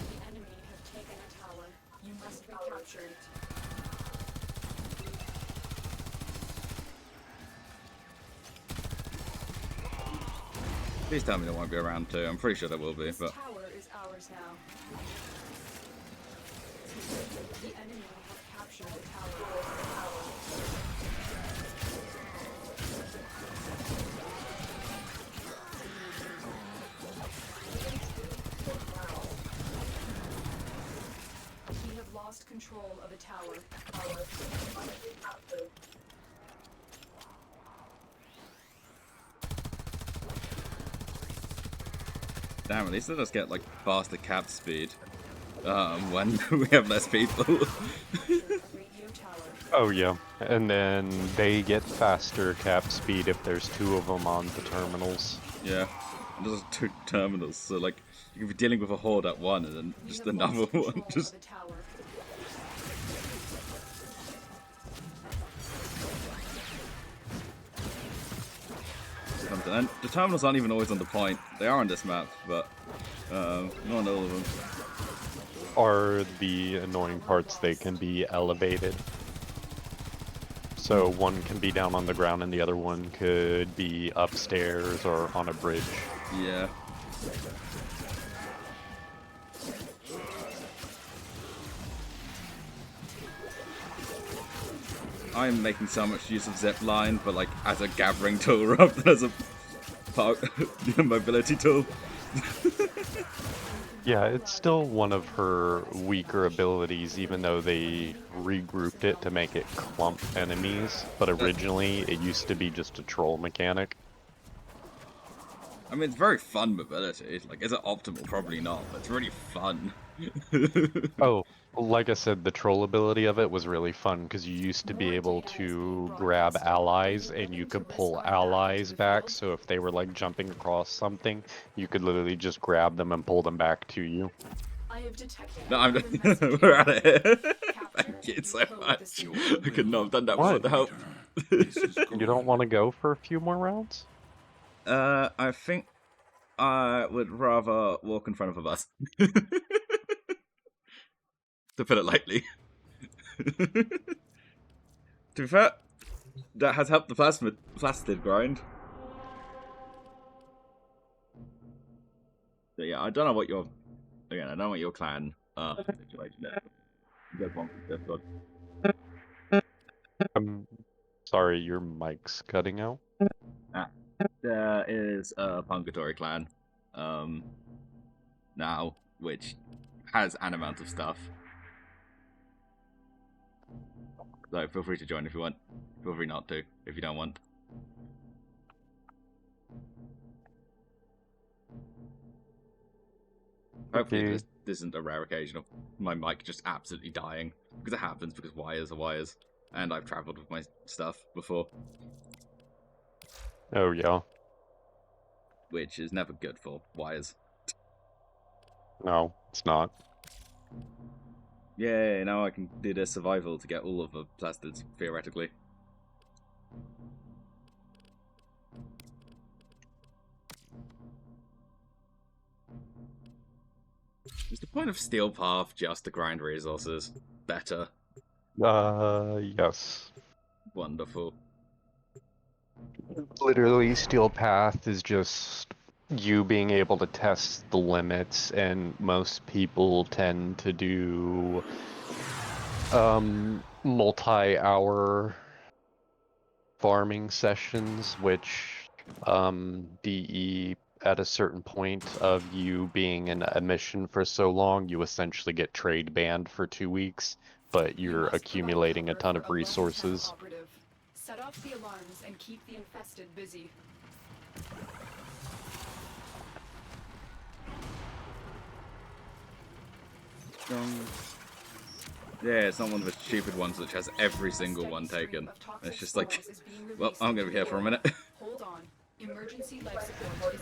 The enemy have taken a tower. You must recapture it. Please tell me there won't be around too. I'm pretty sure there will be, This but tower is ours now. The enemy have captured the tower. We have lost control of a tower. damn, at least let us get like faster cap speed when we have less people. Radio tower. Oh yeah, and then they get faster cap speed if there's two of them on the terminals. Yeah, and there's two terminals, so like you can be dealing with a horde at one and then We just have another lost one. control Just of the tower. something. And the terminals aren't even always on the point. They are on this map, but not on all of them. Are the annoying parts, they can be elevated. So one can be down on the ground and the other one could be upstairs or on a bridge. Yeah. I'm making so much use of zip line, but like as a gathering tool rather than as a mobility tool. Yeah, it's still one of her weaker abilities, even though they regrouped it to make it clump enemies. But originally, it used to be just a troll mechanic. I mean, it's very fun mobility. Like, is it optimal? Probably not, but it's really fun. Oh, like I said, the troll ability of it was really fun because you used to be able to grab allies and you could pull allies back. So if they were like jumping across something, you could literally just grab them and pull them back to you. I have detected. No, I'm another message. we're out of here. Capture Thank you and so decode the much. signal. I could not have done that What? without the help. This is You don't want to go for a few more rounds? I think I would rather walk in front of a bus. To put it lightly. To be fair, that has helped the plasmid grind. So yeah, I don't know what your again, I don't know what your clan situation is. You guys want this one. I'm sorry, your mic's cutting out. Ah, There is a Purgatory clan now, which has an amount of stuff. So feel free to join if you want. Feel free not to if you don't want. Hopefully Okay. this isn't a rare occasion of my mic just absolutely dying. Because it happens, because wires are wires. And I've travelled with my stuff before. Oh yeah. Which is never good for wires. No, it's not. Yay, now I can do the survival to get all of the plastids, theoretically. Is the point of Steel Path just to grind resources? Better. Yes. Wonderful. Literally, Steel Path is just you being able to test the limits, and most people tend to do multi-hour farming sessions, which DE at a certain point of you being in a mission for so long, you essentially get trade banned for 2 weeks, but You you're must provide accumulating a cover ton for of a lone town resources. operative. Set off the alarms and keep the infested busy. Yeah, it's not one of the stupid ones which has every single one taken. And it's just like, well, I'm gonna be here for a minute. Hold on. Emergency life support is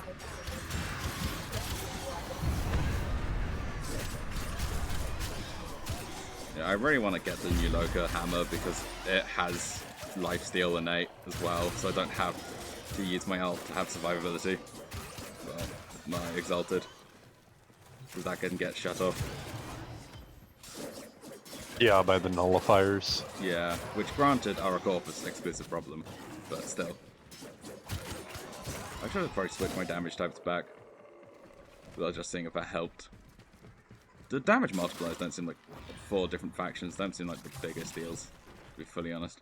Yeah, I really want to get the new Loka hammer because it has lifesteal innate as well, so I don't have to use my ult to have survivability. Well, my exalted. Because that can get shut off. Yeah, by the nullifiers. Yeah, which granted are a Corpus exclusive problem, but still. I should have probably switched my damage types back. Without just seeing if that helped. The damage multipliers don't seem like 4 different factions, don't seem like the biggest deals, to be fully honest.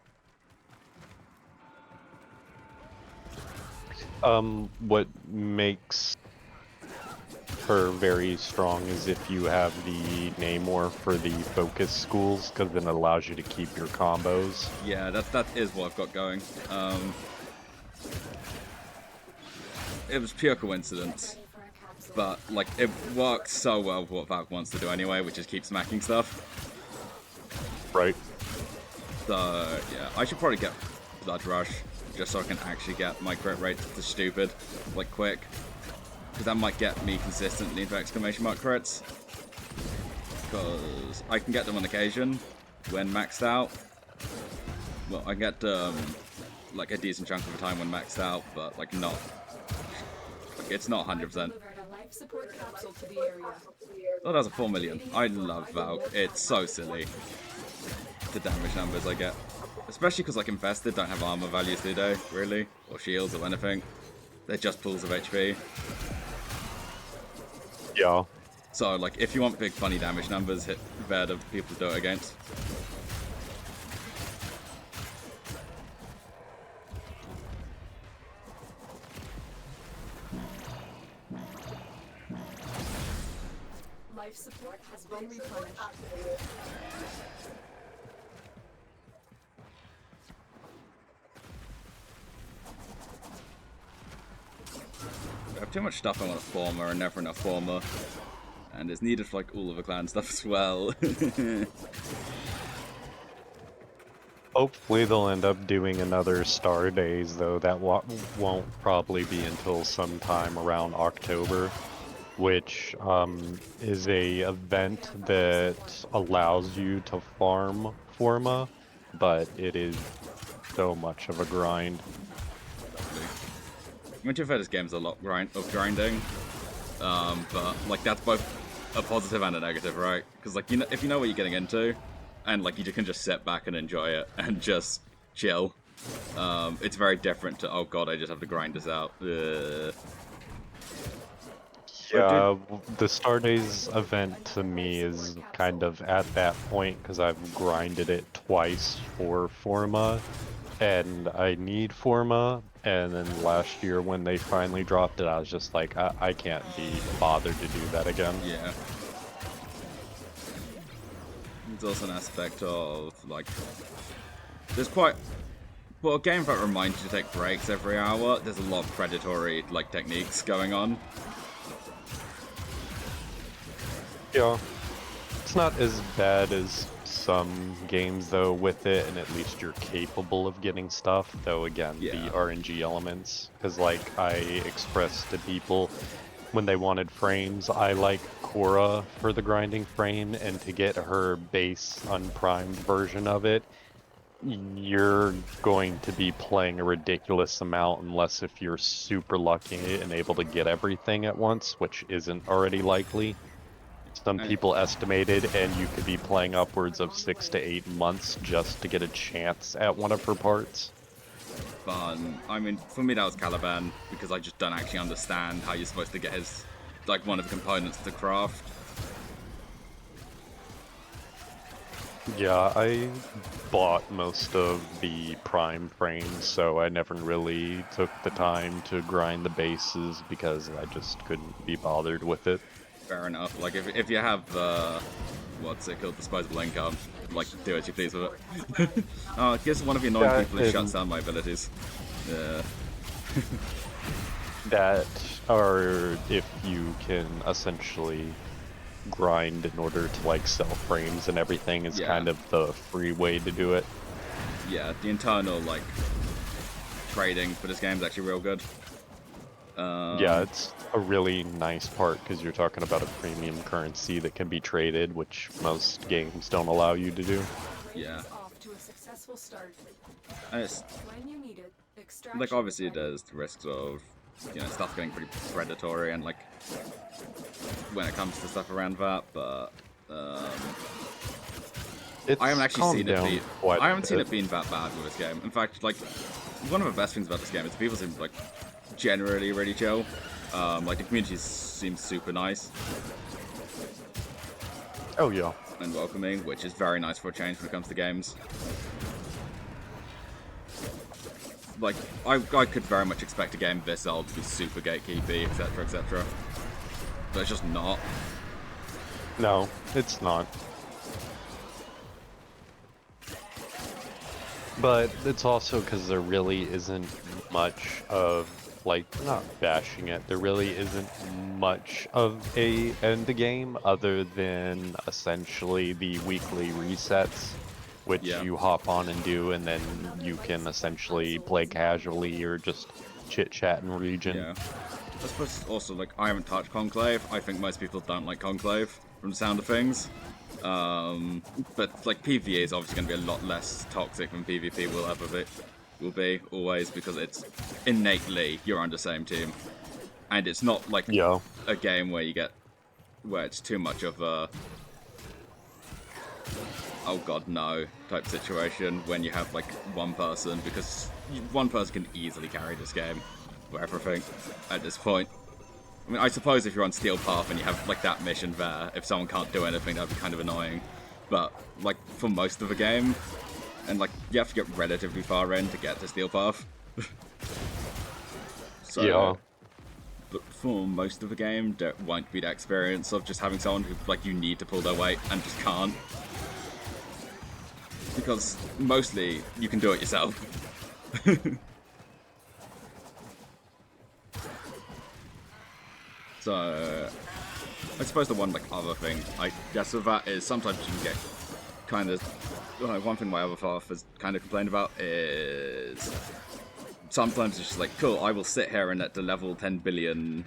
What makes her very strong is if you have the Namor for the focus schools, because then it allows you to keep your combos. Yeah, that is what I've got going. It was pure coincidence, but like it works so well with what Valk wants to do anyway, which is keep smacking stuff. Right. So yeah, I should probably get Blood Rush just so I can actually get my crit rate to stupid, like quick, because that might get me consistently into exclamation mark crits. Because I can get them on occasion when maxed out. Well, I get like a decent chunk of the time when maxed out, but like not. Like, it's not 100%. delivered a life support capsule to the area. Oh, that's a 4 million. I love Valk. It's so silly. The damage numbers I get. Especially because like Infested don't have armor values, do they? Really? Or shields or anything. They're just pools of HP. Yeah. So like if you want big funny damage numbers, they're the people to do it against. Life support has been replenished. I have too much stuff I want to former and never enough former. And it's needed for like all of the clan stuff as well. Hopefully they'll end up doing another Star Days, though. That won't probably be until sometime around October, which is a event that allows you to farm Forma, but it is so much of a grind. Winter Fetish game's a lot of grinding, but like that's both a positive and a negative, right? Because like if you know what you're getting into, and like you can just sit back and enjoy it and just chill, it's very different to oh god I just have to grind this out. Yeah, the Star Days event to me is kind of at that point because I've grinded it twice for Forma, and I need Forma, And then last year when they finally dropped it, I was just like, I can't be bothered to do that again. Yeah. There's also an aspect of, like, there's quite... Well, a game that reminds you to take breaks every hour, there's a lot of predatory, like, techniques going on. Yeah. It's not as bad as some games, though, with it, and at least you're capable of getting stuff, though, again, Yeah. the RNG elements. Because, like, I expressed to people when they wanted frames, I like Cora for the grinding frame, and to get her base unprimed version of it, you're going to be playing a ridiculous amount unless if you're super lucky and able to get everything at once, which isn't already likely. Some people estimated, and you could be playing upwards of 6 to 8 months just to get a chance at one of her parts. Fun. I mean, for me that was Caliban, because I just don't actually understand how you're supposed to get his, like, one of the components to craft. Yeah, I bought most of the prime frames, so I never really took the time to grind the bases because I just couldn't be bothered with it. Fair enough. Like, if you have, what's it called, disposable income, like, do as you please with it. Oh, it gives one of your annoying people who shuts down my abilities. Yeah. That, or if you can essentially grind in order to, like, sell frames and everything is kind of the free way to do it. Yeah, the internal, like, trading for this game is actually real good. Yeah, it's a really nice part because you're talking about a premium currency that can be traded, which most games don't allow you to do. Yeah. Off to a successful start. And it's, When you need it, like, obviously there's the risks of, you know, stuff getting pretty predatory and, like, when it comes to stuff around that, but I haven't actually seen it be. I haven't seen it being that bad with this game. In fact, like, one of the best things about this game is people seem like generally really chill. Like, the community seems super nice. Oh yeah. And welcoming, which is very nice for a change when it comes to games. Like, I could very much expect a game this old to be super gatekeepy, etc., etc. But it's just not. No, it's not. But it's also because there really isn't much of, like, not bashing it, there really isn't much of a end game other than essentially the weekly resets, which you hop on and do, and then you can essentially play casually or just chit-chat in region. Yeah. I suppose also, like, I haven't touched Conclave. I think most people don't like Conclave, from the sound of things. But, like, PvE is obviously going to be a lot less toxic than PvP will be, always, because it's innately you're on the same team. And it's not, like, a game where where it's too much of a oh god no type situation when you have, like, one person, because one person can easily carry this game for everything at this point. I mean, I suppose if you're on Steel Path and you have, like, that mission there, if someone can't do anything, that'd be kind of annoying. But, like, for most of the game, and, like, you have to get relatively far in to get to Steel Path. So, but for most of the game, there won't be that experience of just having someone who, like, you need to pull their weight and just can't. Because mostly you can do it yourself. So, I suppose the one, like, other thing I guess with that is sometimes you can get kind of, one thing my other half has kind of complained about is sometimes it's just like, cool, I will sit here and let the level 10 billion,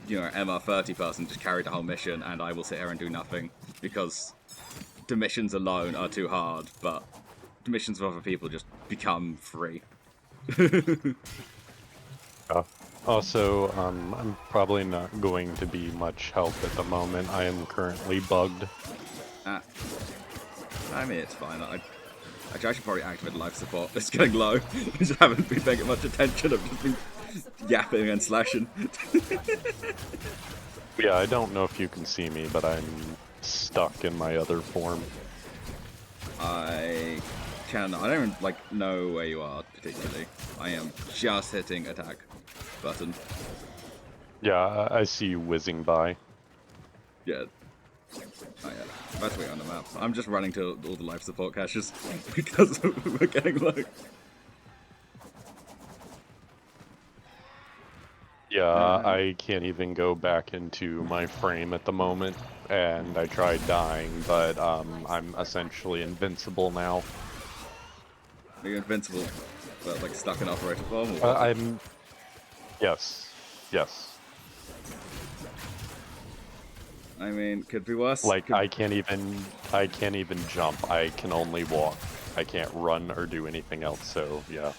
you know, MR30 person just carry the whole mission, and I will sit here and do nothing because the missions alone are too hard, but the missions of other people just become free. Also, I'm probably not going to be much help at the moment. I am currently bugged. I mean, it's fine. Actually, I should probably activate life support. It's getting low. I just haven't been paying much attention. I've just been yapping and slashing. Yeah, I don't know if you can see me, but I'm stuck in my other form. I Shannon, I don't know where you are particularly. I am just hitting attack button. Yeah, I see you whizzing by. Yeah. Oh yeah, that's where on the map. I'm just running to all the life support caches because we're getting low. Yeah, I can't even go back into my frame at the moment, and I tried dying, but I'm essentially invincible now. Are you invincible, but like stuck in operator form? Yes. I mean, could be worse. Like, I can't even jump. I can only walk. I can't run or do anything else, so yeah.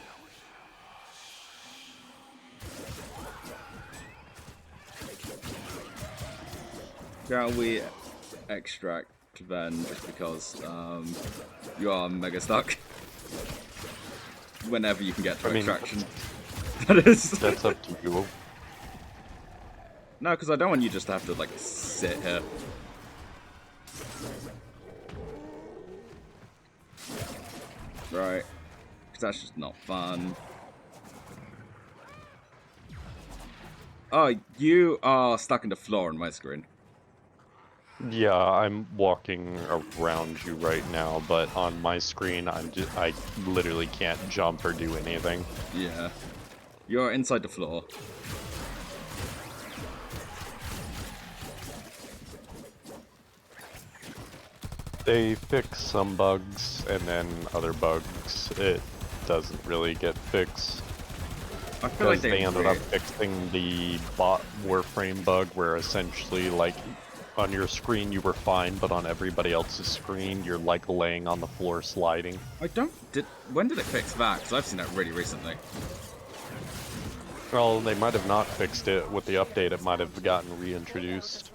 Shall we extract then, just because you are mega stuck? Whenever you can get to extraction. That is. That's up to you. No, because I don't want you just to have to, like, sit here. Right. Because that's just not fun. Oh, you are stuck in the floor on my screen. Yeah, I'm walking around you right now, but on my screen, I literally can't jump or do anything. Yeah. You're inside the floor. They fix some bugs, and then other bugs, it doesn't really get fixed. I feel like they ended up fixing the bot Warframe bug, where essentially, like, on your screen you were fine, but on everybody else's screen you're like laying on the floor sliding. When did it fix that? Because I've seen that really recently. Well, they might have not fixed it with the update. It might have gotten reintroduced.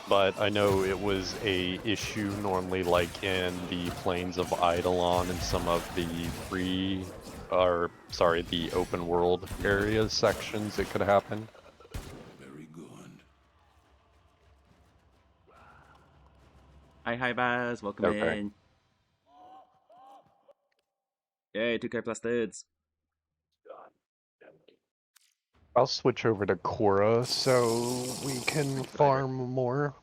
But I know it was a issue normally, like in the Plains of Eidolon and some of the the open world areas sections it could happen. Hi, Baz. Welcome in. Yay, 2K plus dudes. I'll switch over to Korra so we can farm more.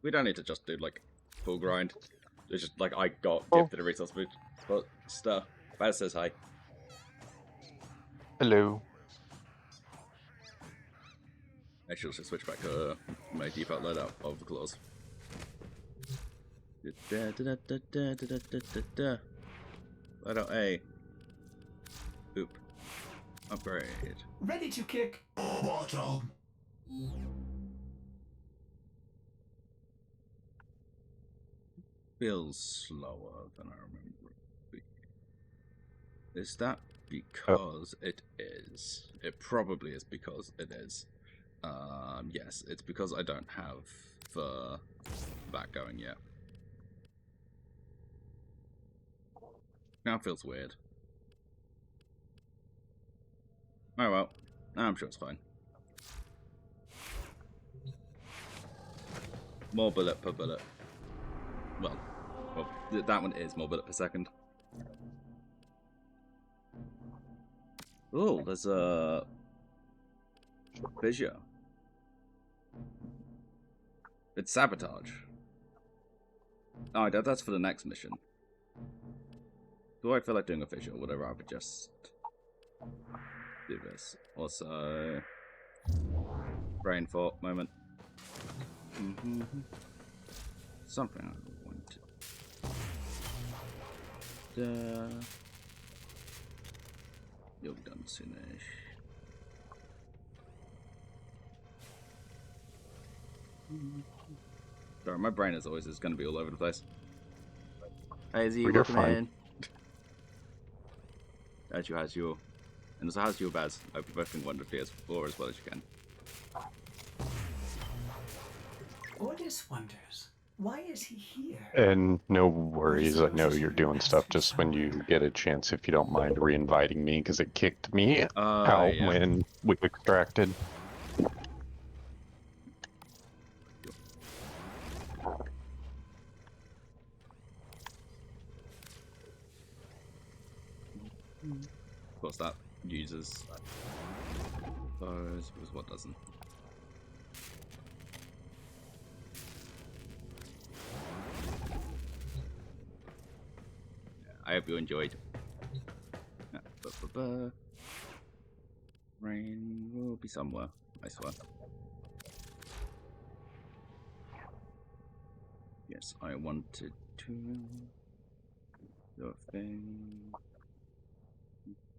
We don't need to just do, like, full grind. It's just, like, I got gifted a resource food spot stuff. Baz says hi. Hello. Actually, let's just switch back to my default loadout of the claws. Loadout A. Oop. Upgrade. Ready to kick. Bottom. Feels slower than I remember it being. Is that because it is? It probably is because it is. Yes, it's because I don't have that going yet. Now it feels weird. Oh well, I'm sure it's fine. More bullet per bullet. Well, that one is more bullet per second. Oh, there's a fissure. It's sabotage. Oh, that's for the next mission. Do I feel like doing a fissure? Would I rather just do this? Also, brain fart moment. Something I wanted. You'll be done soonish. Sorry, my brain as always is going to be all over the place. Hey, Z, welcome in. How's your... And also, how's your Baz? I hope you're both been wonderfully as well as you can. Ordis wonders, why is he here? And no worries, I know you're doing stuff just when you get a chance, if you don't mind re-inviting me, because it kicked me out when we extracted. course, that uses those. What doesn't? I hope you enjoyed. Rain will be somewhere, I swear. Yes, I wanted to do a thing.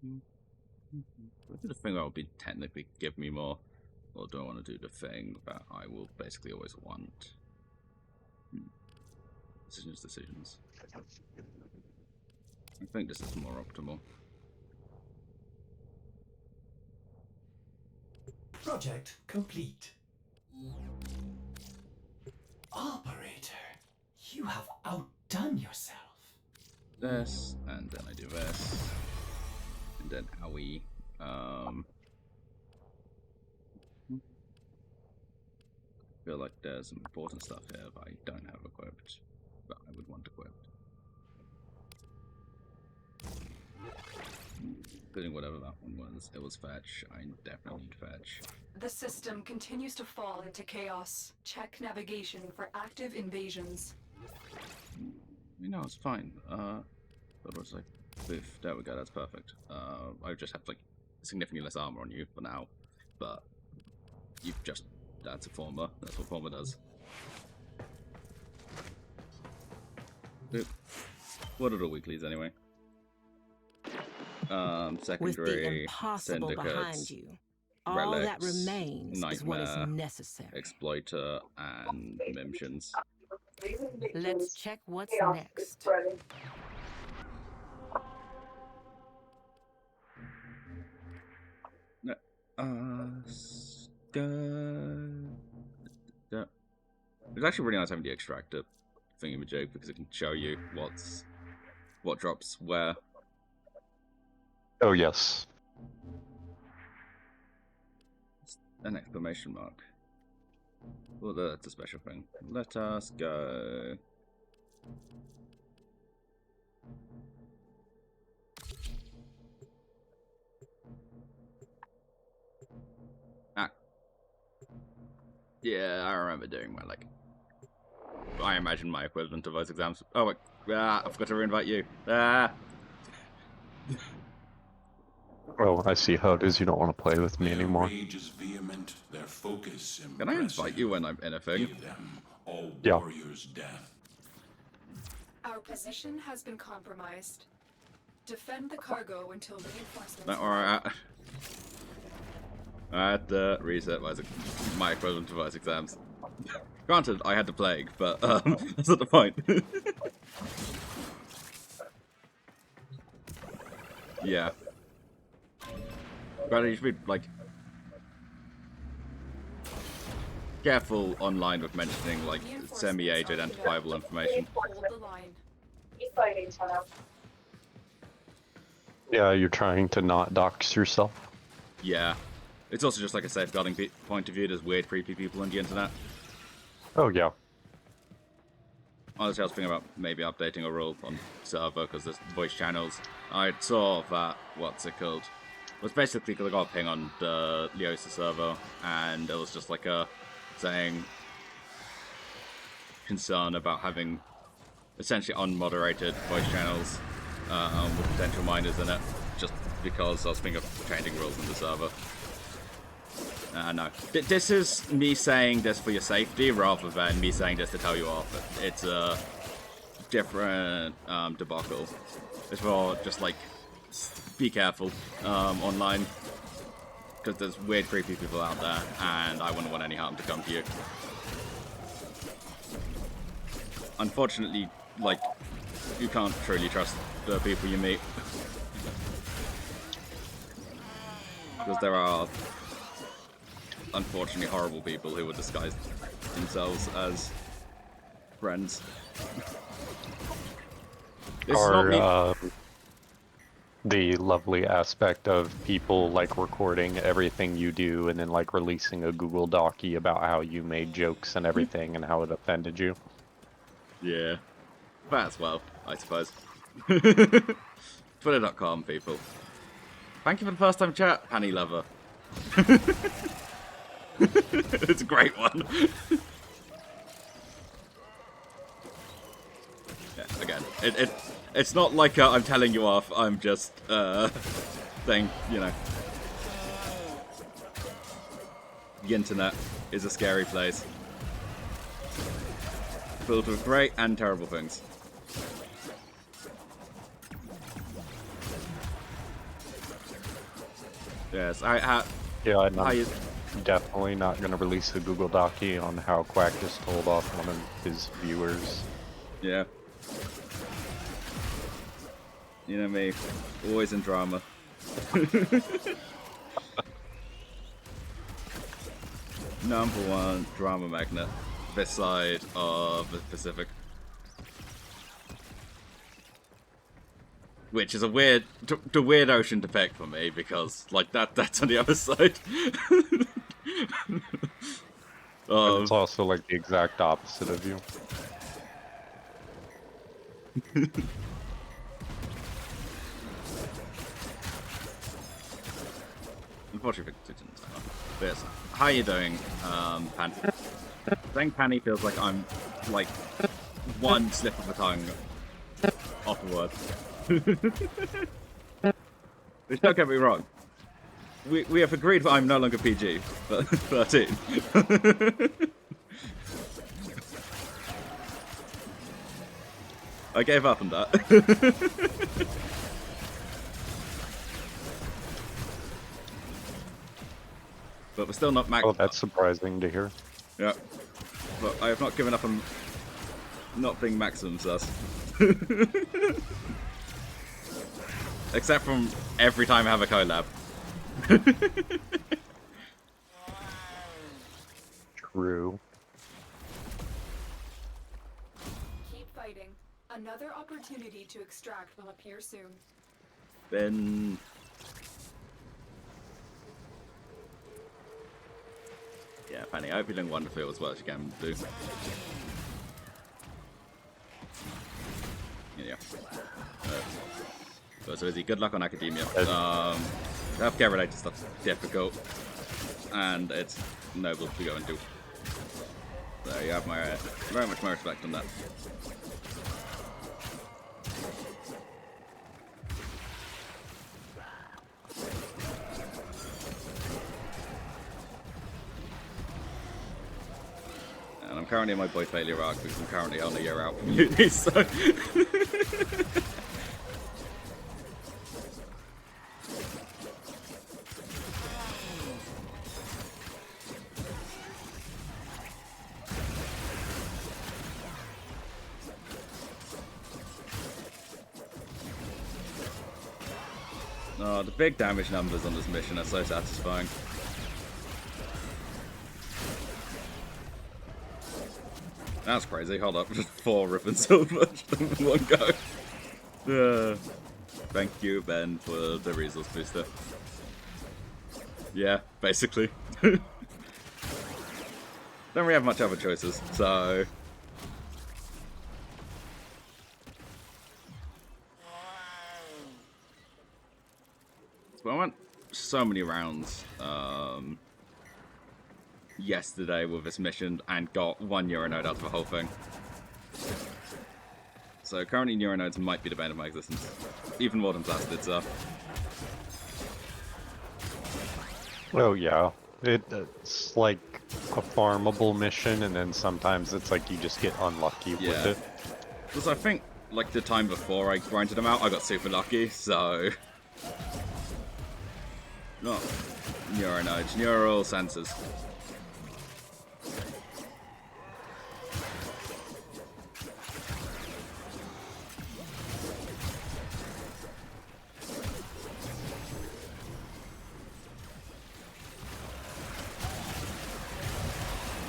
Do the thing that will be technically give me more, or do I want to do the thing that I will basically always want? Decisions. I think this is more optimal. Project complete. Operator, you have outdone yourself. This, and then I do this, and then owie. I feel like there's some important stuff here that I don't have equipped, but I would want equipped. Including whatever that one was. It was fetch. I definitely need fetch. The system continues to fall into chaos. Check navigation for active invasions. You know, it's fine. But it's like, poof, there we go, that's perfect. I just have like significantly less armor on you for now, but you've just, that's a former. That's what former does. Boop. What are the weeklies anyway? Secondary, with the impossible behind you, all relics, that remains is what is necessary. Exploiter, and Mimshins. Let's check what's next. It's actually really nice having the extractor thingamajig because it can show you what drops where. Oh, yes. An exclamation mark. Well, that's a special thing. Let us go. Ah. Yeah, I remember doing my, like... I imagine my equivalent of those exams. Oh, wait. Ah, I forgot to reinvite you. Ah! Oh, I see how it is. You don't want to play with me anymore. Their rage is vehement, their focus impressive. Can I invite you when I'm in a thing? Give them all Yeah. warriors' death. Our position has been compromised. Defend the cargo until reinforcements. No, alright. I had to reset my equivalent to those exams. Granted, I had the plague, but that's not the point. Yeah. But you should be, like, careful online with mentioning, like, semi-age identifiable information. Hold the line. Yeah, you're trying to not dox yourself. Yeah. It's also just like a safeguarding point of view. There's weird, creepy people on the internet. Oh, yeah. Honestly, I was thinking about maybe updating a rule on server because there's voice channels. I saw that, what's it called? It was basically because I got a ping on the Leosa server, and it was just like a saying concern about having essentially unmoderated voice channels with potential minors in it, just because I was thinking of changing rules in the server. No. This is me saying this for your safety rather than me saying this to tell you off. It's a different debacle. It's more just like, be careful online. Because there's weird, creepy people out there, and I wouldn't want any harm to come to you. Unfortunately, like, you can't truly trust the people you meet. Because there are unfortunately horrible people who would disguise themselves as friends. Or the lovely aspect of people like recording everything you do and then like releasing a Google Docie about how you made jokes and everything and how it offended you. Yeah. That as well, I suppose. Twitter.com, people. Thank you for the first time chat, Honey Lover. It's a great one. Yeah, again, it's not like I'm telling you off. I'm just saying, you know, the internet is a scary place, filled with great and terrible things. Yes, yeah, I'm definitely not going to release a Google Docie on how Quack just told off one of his viewers. Yeah. You know me, always in drama. Number one drama magnet this side of the Pacific. Which is a weird ocean to pick for me, because, like, that's on the other side. It's also, like, the exact opposite of you. Unfortunately, yes. How are you doing, Pan? I think Panny feels like I'm, like, one slip of the tongue off the word. Which, don't get me wrong. We have agreed that I'm no longer PG, but 13. I gave up on that. But we're still not max. Oh, that's surprising to hear. Yeah. But I have not given up on not being maximum sus. Except from every time I have a collab. True. Keep fighting. Another opportunity to extract will appear soon. Then... yeah, Fanny, I hope you're doing wonderfully as well as you can do. Yeah. So Izzy, good luck on academia. Healthcare related stuff's difficult, and it's noble to go and do. So you have my very much my respect on that. And I'm currently in my boy failure arc because I'm currently on a year out from uni, so... Oh, the big damage numbers on this mission are so satisfying. That's crazy. Hold up, just 4 rip and silver in one go. Thank you, Ben, for the resource booster. Yeah, basically. Don't really have much other choices, so... Well, I went so many rounds yesterday with this mission and got 1 Euronode out of the whole thing. So currently Neuronodes might be the bane of my existence. Even more than Blasted, so... Oh yeah, it's like a farmable mission, and then sometimes it's like you just get unlucky with it. Because I think, like, the time before I grinded them out, I got super lucky, so... Not Neuronodes, neural sensors.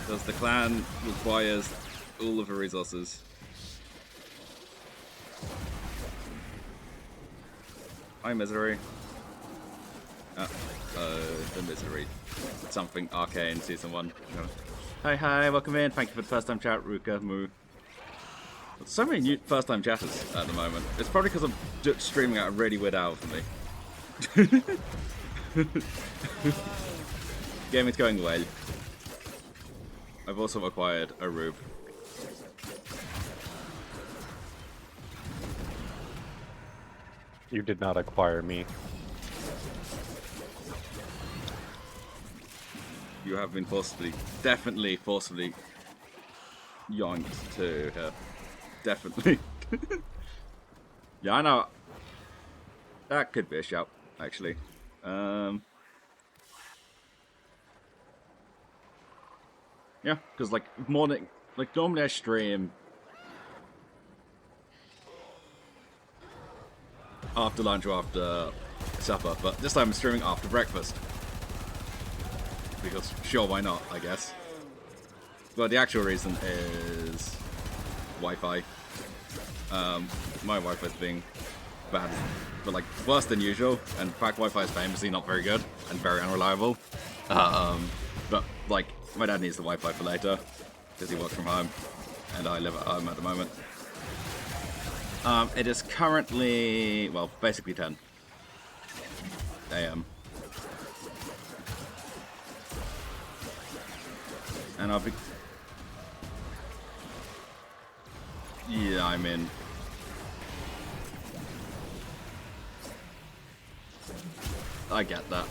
Because the clan requires all of the resources. Hi, Misery. The Misery. Something Arcane Season 1. Hi, welcome in. Thank you for the first time chat, Ruka, Moo. There's so many new first time chatters at the moment. It's probably because I'm streaming at a really weird hour for me. Gaming's going well. I've also acquired a roof. You did not acquire me. You have been forcibly, definitely forcibly yoinked to her. Definitely. Yeah, I know. That could be a shout, actually. Yeah, because like morning, like normally I stream after lunch or after supper, but this time I'm streaming after breakfast. Because sure, why not, I guess. But the actual reason is Wi-Fi. My Wi-Fi's being bad, but like worse than usual, and in fact Wi-Fi is famously not very good and very unreliable. But like my dad needs the Wi-Fi for later because he works from home and I live at home at the moment. It is currently, well, basically 10 AM. And I'll be... Yeah, I'm in. I get that.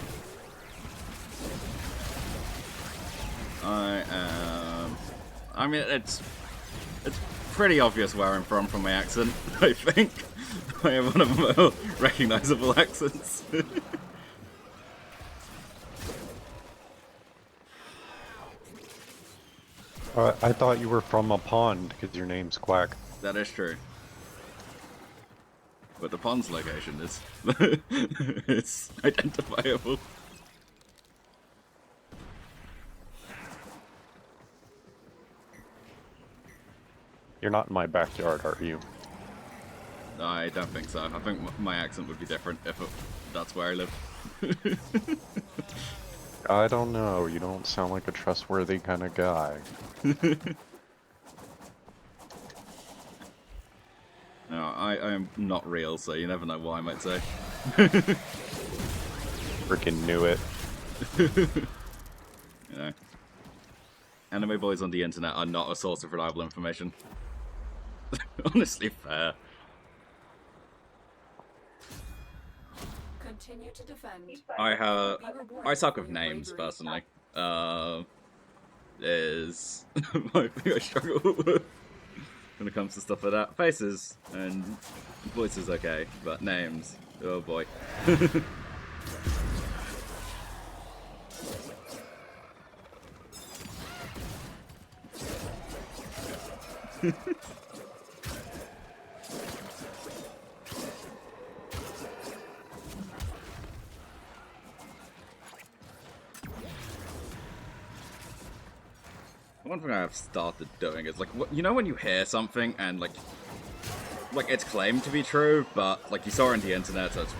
I mean, it's pretty obvious where I'm from my accent, I think. I have one of the more recognizable accents. I thought you were from a pond because your name's Quack. That is true. But the pond's location is it's identifiable. You're not in my backyard, are you? I don't think so. I think my accent would be different if that's where I live. I don't know. You don't sound like a trustworthy kind of guy. No, I am not real, so you never know what I might say. Freaking knew it. You know, anime boys on the internet are not a source of reliable information. Honestly, fair. Continue to defend. I suck with names personally. Is my thing I struggle with when it comes to stuff like that. Faces and voices okay, but names, oh boy. One thing I have started doing is like, you know, when you hear something and like it's claimed to be true, but like you saw it on the internet, so it's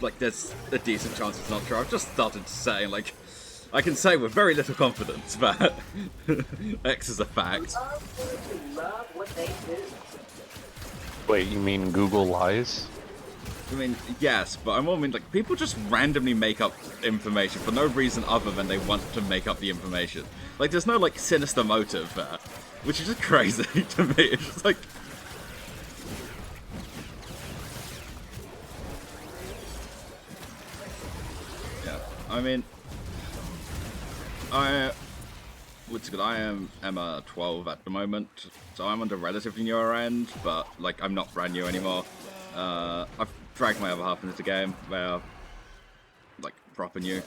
like there's a decent chance it's not true. I've just started saying like, I can say with very little confidence that X is a fact. Wait, you mean Google lies? I mean, yes, but I more mean like people just randomly make up information for no reason other than they want to make up the information. Like there's no like sinister motive there, which is just crazy to me. It's just like, yeah, I mean, what's good? I am Emma 12 at the moment, so I'm on the relatively newer end, but like I'm not brand new anymore. I've dragged my other half into the game. They're like proper new.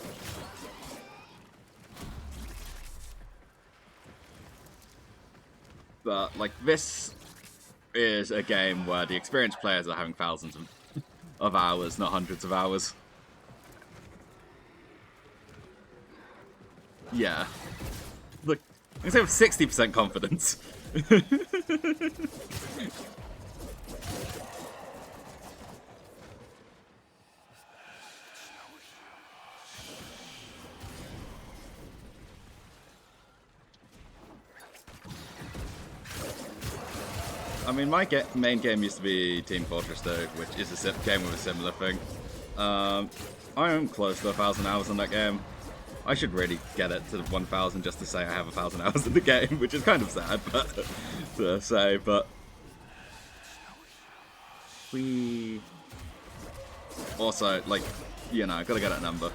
But like this is a game where the experienced players are having thousands of hours, not hundreds of hours. Yeah. Look, I can say with 60% confidence. I mean, my main game used to be Team Fortress 2, which is a game with a similar thing. I am close to 1,000 hours on that game. I should really get it to 1,000 just to say I have 1,000 hours in the game, which is kind of sad, but to say. But we also, like, you know, gotta get that number.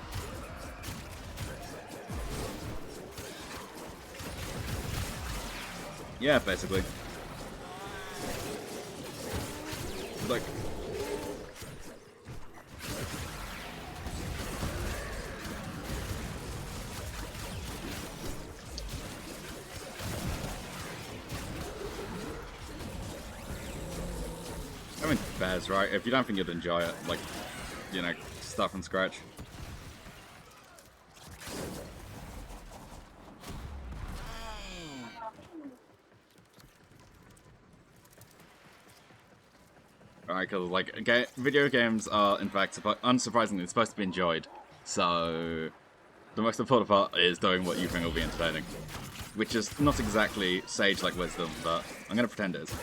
Yeah, basically. Like, I mean, fair's right. If you don't think you'd enjoy it, like, you know, start from scratch. Alright, because, like, video games are, in fact, unsurprisingly, supposed to be enjoyed. So, the most important part is doing what you think will be entertaining. Which is not exactly sage-like wisdom, but I'm going to pretend it is.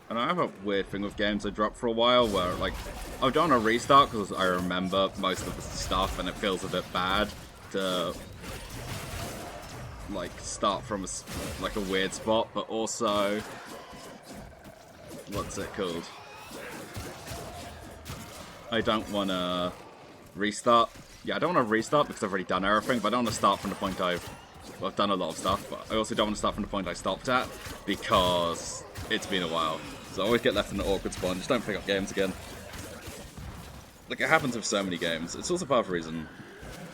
And I have a weird thing with games I drop for a while where, like, I've done a restart because I remember most of the stuff and it feels a bit bad to, like, start from a weird spot, but also, what's it called? I don't want to restart. Yeah, I don't want to restart because I've already done everything, but I don't want to start from the point I've done a lot of stuff, but I also don't want to start from the point I stopped at because it's been a while. So I always get left in an awkward spot and just don't pick up games again. Like, it happens with so many games. It's also part of the reason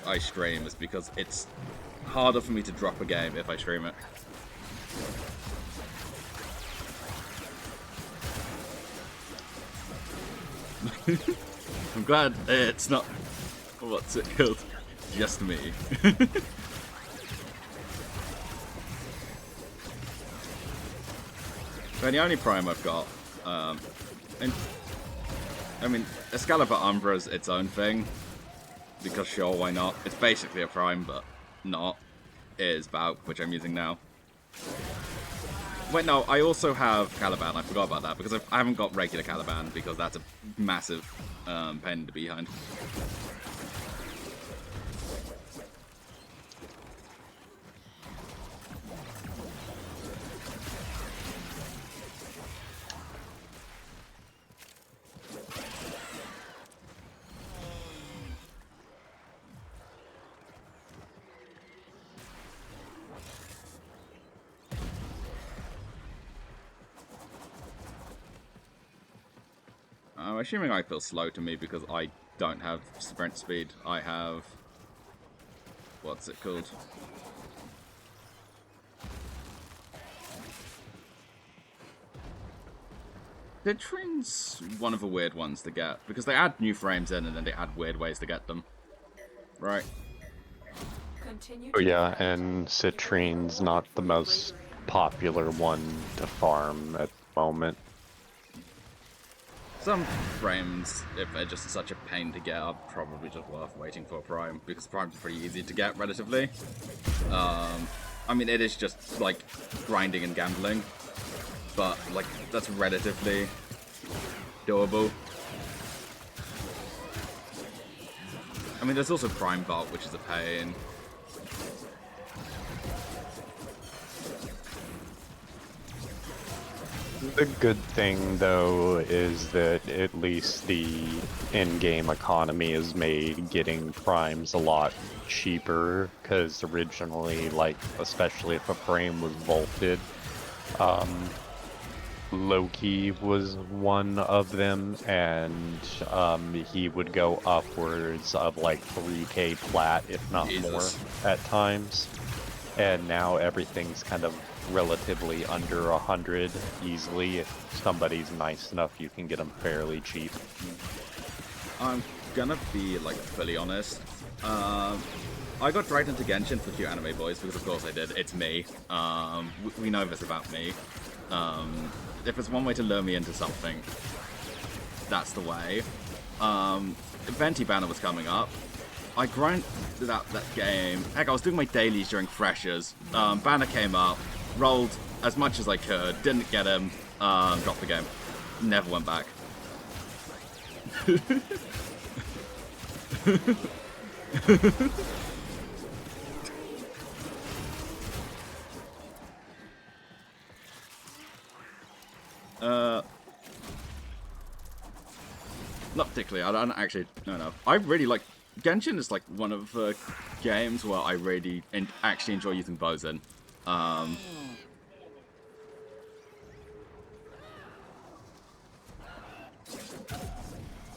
I stream, is because it's harder for me to drop a game if I stream it. I'm glad it's not, what's it called, just me. But the only prime I've got, and I mean, Excalibur Umbra is its own thing, because sure, why not? It's basically a prime, but not. It is Bauk, which I'm using now. Wait, no, I also have Caliban. I forgot about that, because I haven't got regular Caliban, because that's a massive pain in the behind. I'm assuming I feel slow to me because I don't have sprint speed. I have... what's it called? Citrine's one of the weird ones to get, because they add new frames in and then they add weird ways to get them. Right. Oh yeah, and Citrine's not the most popular one to farm at the moment. Some frames, if they're just such a pain to get, are probably just worth waiting for a prime, because primes are pretty easy to get, relatively. I mean, it is just, like, grinding and gambling, but, like, that's relatively doable. I mean, there's also Prime Vault, which is a pain. The good thing, though, is that at least the in-game economy has made getting primes a lot cheaper, because originally, like, especially if a frame was vaulted, Loki was one of them, and he would go upwards of like 3k plat, if not more, at times. And now everything's kind of relatively under 100 easily. If somebody's nice enough, you can get them fairly cheap. I'm gonna be, like, fully honest. I got dragged into Genshin for Cute Anime Boys, because of course I did. It's me. We know this about me. If there's one way to lure me into something, that's the way. Venti Banner was coming up, I grinded out that game. Heck, I was doing my dailies during freshers. Banner came up, rolled as much as I could, didn't get him, dropped the game. Never went back. Not particularly. I don't actually. No. I really like Genshin. Is like one of the games where I really actually enjoy using bows in.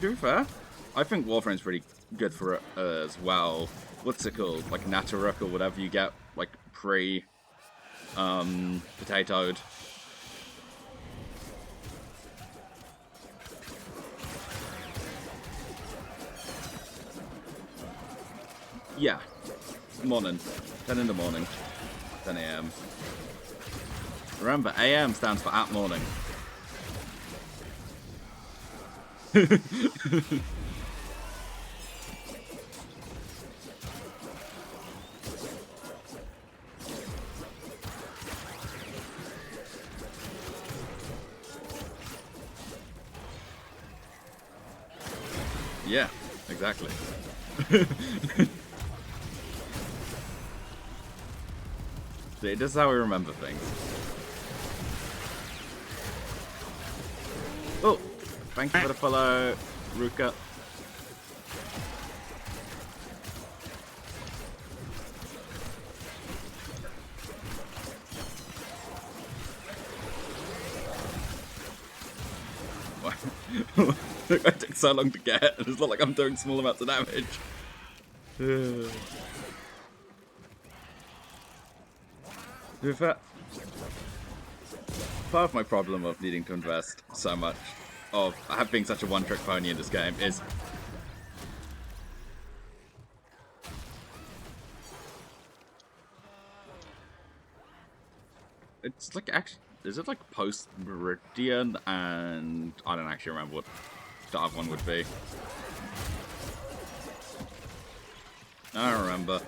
To be fair, I think Warframe's pretty good for it as well. What's it called? Like Nataruk or whatever you get, like potatoed. Yeah. Morning. 10 in the morning. 10 a.m. Remember, AM stands for at morning. Yeah, exactly. See, this is how we remember things. Oh, thank you for the follow, Ruka. Look, I took so long to get, and it's not like I'm doing small amounts of damage. Part of my problem of needing to invest so much, of being such a one-trick pony in this game, is it's like actually, is it like post Meridian? And I don't actually remember what the other one would be. I don't remember.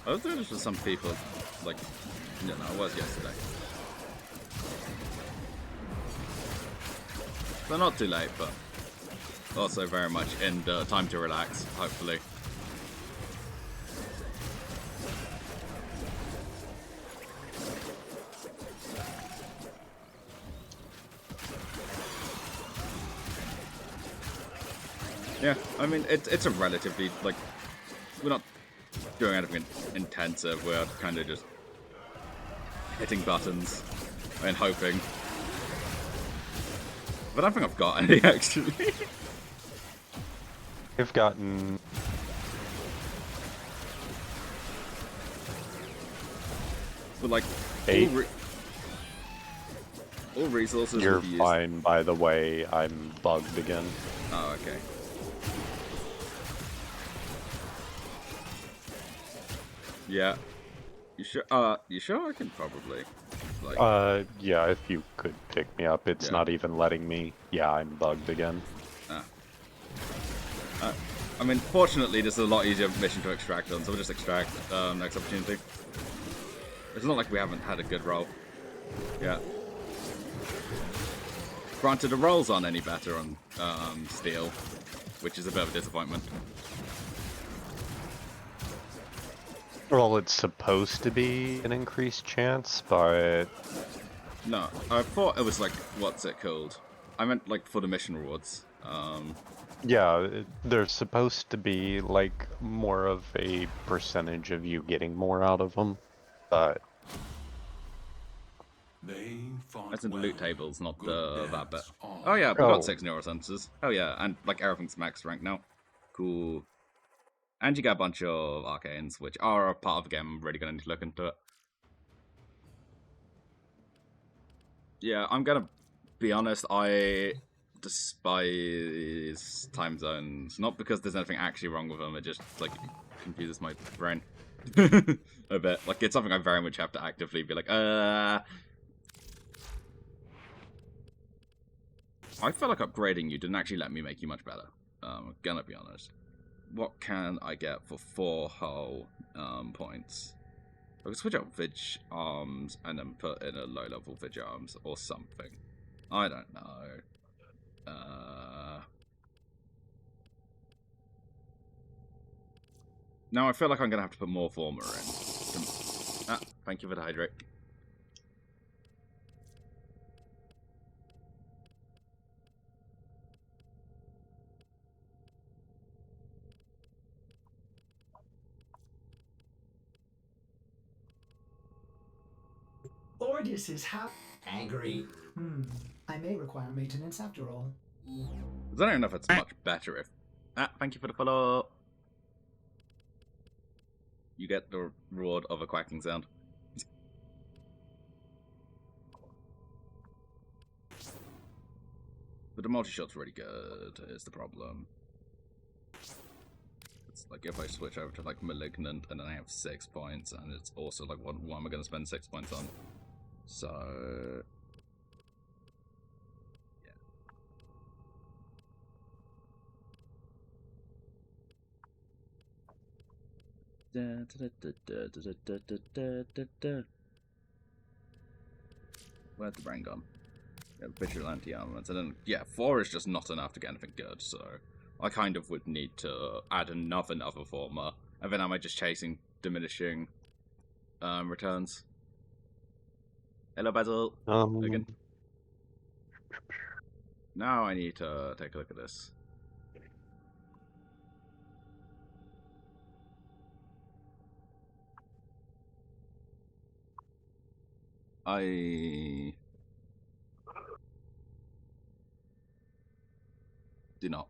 I was doing this for some people, like, you know, I was yesterday. So not too late, but also very much in the time to relax, hopefully. Yeah, I mean, it's a relatively, like, we're not doing anything intensive, we're kind of just hitting buttons and hoping. But I don't think I've got any, actually. I've gotten... But, like, 8. All resources You're will be used. fine, by the way. I'm bugged again. Oh, okay. Yeah. You sure? You sure? I can probably. Like... Yeah, if you could pick me up. It's not even letting me. Yeah, I'm bugged again. I mean, fortunately, this is a lot easier mission to extract on, so we'll just extract next opportunity. It's not like we haven't had a good roll. Yeah. Granted, the rolls aren't any better on steel, which is a bit of a disappointment. Well, it's supposed to be an increased chance, but... No, I thought it was like, what's it called? I meant like for the mission rewards. Yeah, there's supposed to be like more of a percentage of you getting more out of them, but... That's in the loot tables, not that bit. Oh yeah, we got 6 neurosensors. Oh yeah, and like everything's max rank now. Cool. And you get a bunch of arcanes, which are a part of the game. I'm really going to look into it. Yeah, I'm going to be honest. despise time zones. Not because there's anything actually wrong with them, it just, like, confuses my brain. A bit. Like, it's something I very much have to actively be like, I feel like upgrading you didn't actually let me make you much better. I'm gonna be honest. What can I get for 4 whole points? I could switch out Vidge arms and then put in a low-level Vidge arms or something. I don't know. Now I feel like I'm gonna have to put more Former in. Ah, thank you for the hydrate. Ordis is angry. I may require maintenance after all. I don't know if it's much better if... Ah, thank you for the follow. You get the reward of a quacking sound. But the multi-shot's really good, is the problem. It's like if I switch over to like Malignant and then I have 6 points, and it's also like what am I going to spend 6 points on? So... Where's the brain gone? Yeah, vigilante armaments, and then yeah, 4 is just not enough to get anything good. So I kind of would need to add another former, and then am I just chasing diminishing returns? Hello, Basil. Again. Now I need to take a look at this. I do not.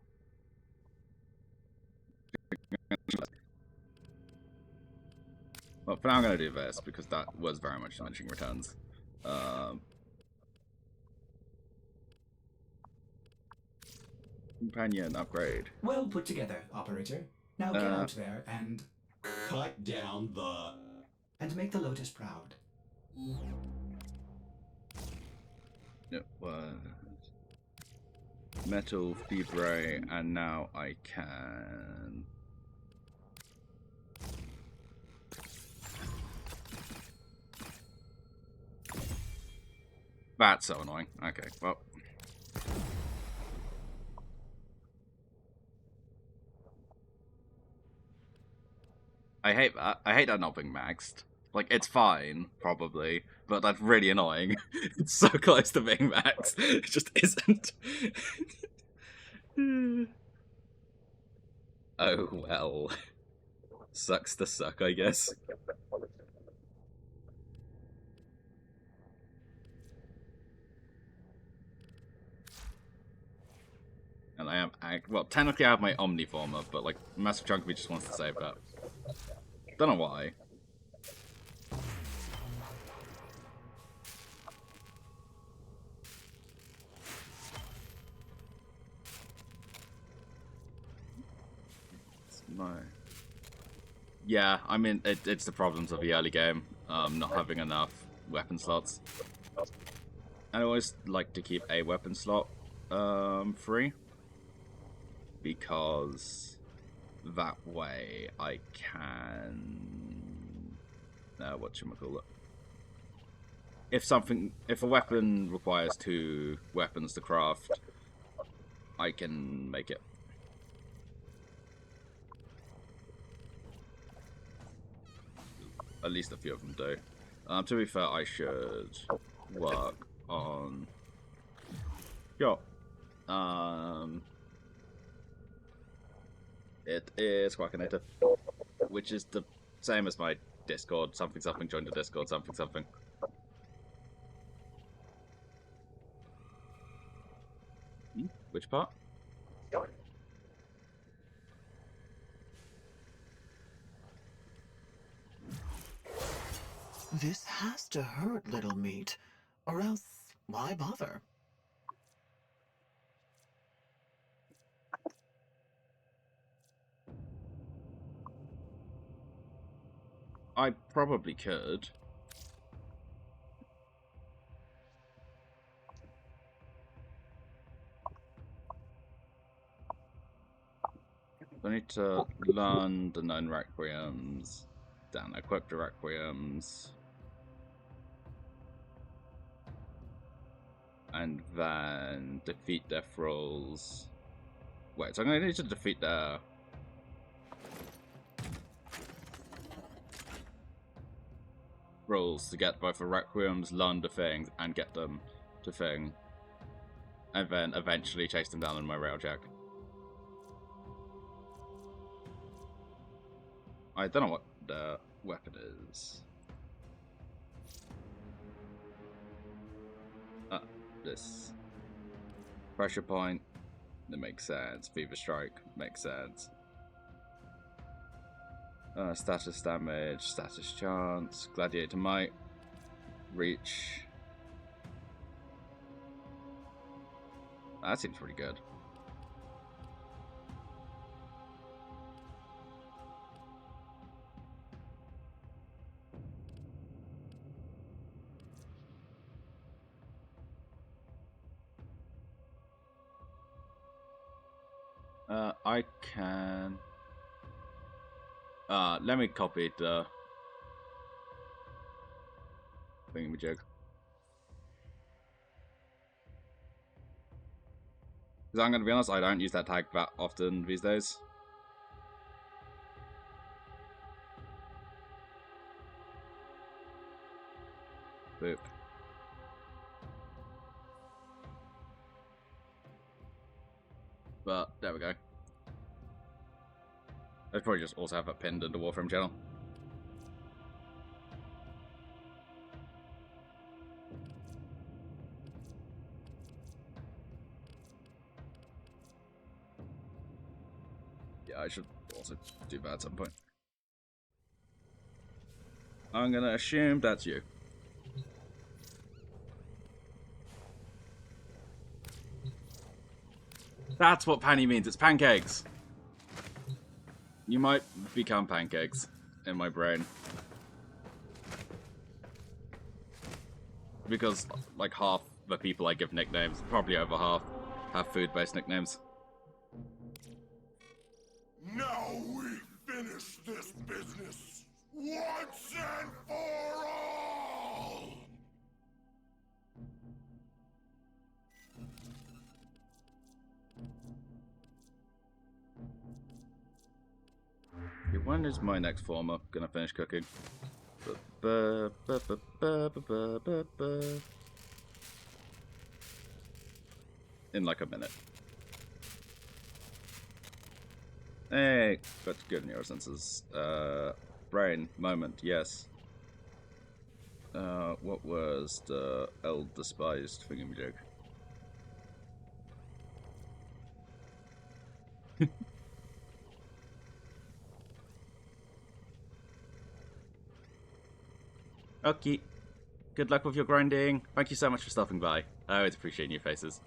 Well, for now I'm going to do this, because that was very much diminishing returns. Companion upgrade. Well put together, operator. Now get out there and... cut down the... and make the Lotus proud. It was... Metal, Fibre, and now I can... That's so annoying. Okay, well... I hate that. I hate that not being maxed. Like, it's fine, probably, but that's really annoying. It's so close to being maxed. It just isn't. Oh, well. Sucks to suck, I guess. And I am, well, technically I have my Omniformer, but, like, Massive Chunk of me just wants to save that. Don't know why. No. Yeah, I mean, it's the problems of the early game, not having enough weapon slots. I always like to keep a weapon slot free, because that way I can... whatchamacallit. If a weapon requires 2 weapons to craft, I can make it. At least a few of them do. To be fair, I should work on... Yo. It is Quackinator, which is the same as my Discord. Something something joined the Discord. Something something. Which part? This has to hurt, little meat, or else why bother? I probably could. I need to learn the known requiems, then equip the requiems, and then defeat their thralls. Wait, so I'm going to need to defeat their thralls to get both the requiems, learn the thing, and get them to thing, and then eventually chase them down in my railjack. I don't know what the weapon is. This. Pressure point. That makes sense. Fever Strike. Makes sense. Status damage. Status chance. Gladiator Might. Reach. That seems pretty good. I can... let me copy the thingamajig. Because I'm going to be honest, I don't use that tag that often these days. Boop. But, there we go. I'd probably just also have it pinned in the Warframe channel. Yeah, I should also do that at some point. I'm gonna assume that's you. That's what panny means, it's pancakes! You might become pancakes in my brain. Because, like, half the people I give nicknames, probably over half, have food-based nicknames. Now we finish this business once and for all! Okay, when is my next former gonna finish cooking? In like a minute. Hey, got good neurosenses. Brain, moment, yes. What was the despised thingamajig? Okay. Good luck with your grinding. Thank you so much for stopping by. I always appreciate new faces.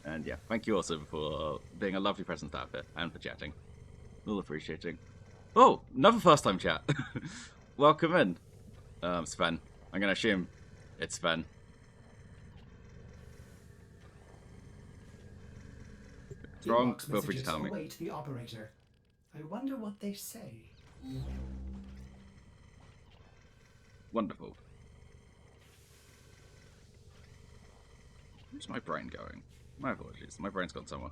And yeah, thank you also for being a lovely presence out there and for chatting. All appreciating. Oh, another first time chat. Welcome in. Sven. I'm gonna assume it's Sven. If it's wrong, feel free to tell me. Await the operator. I wonder what they say. Wonderful. Where's my brain going? My apologies. My brain's gone somewhere.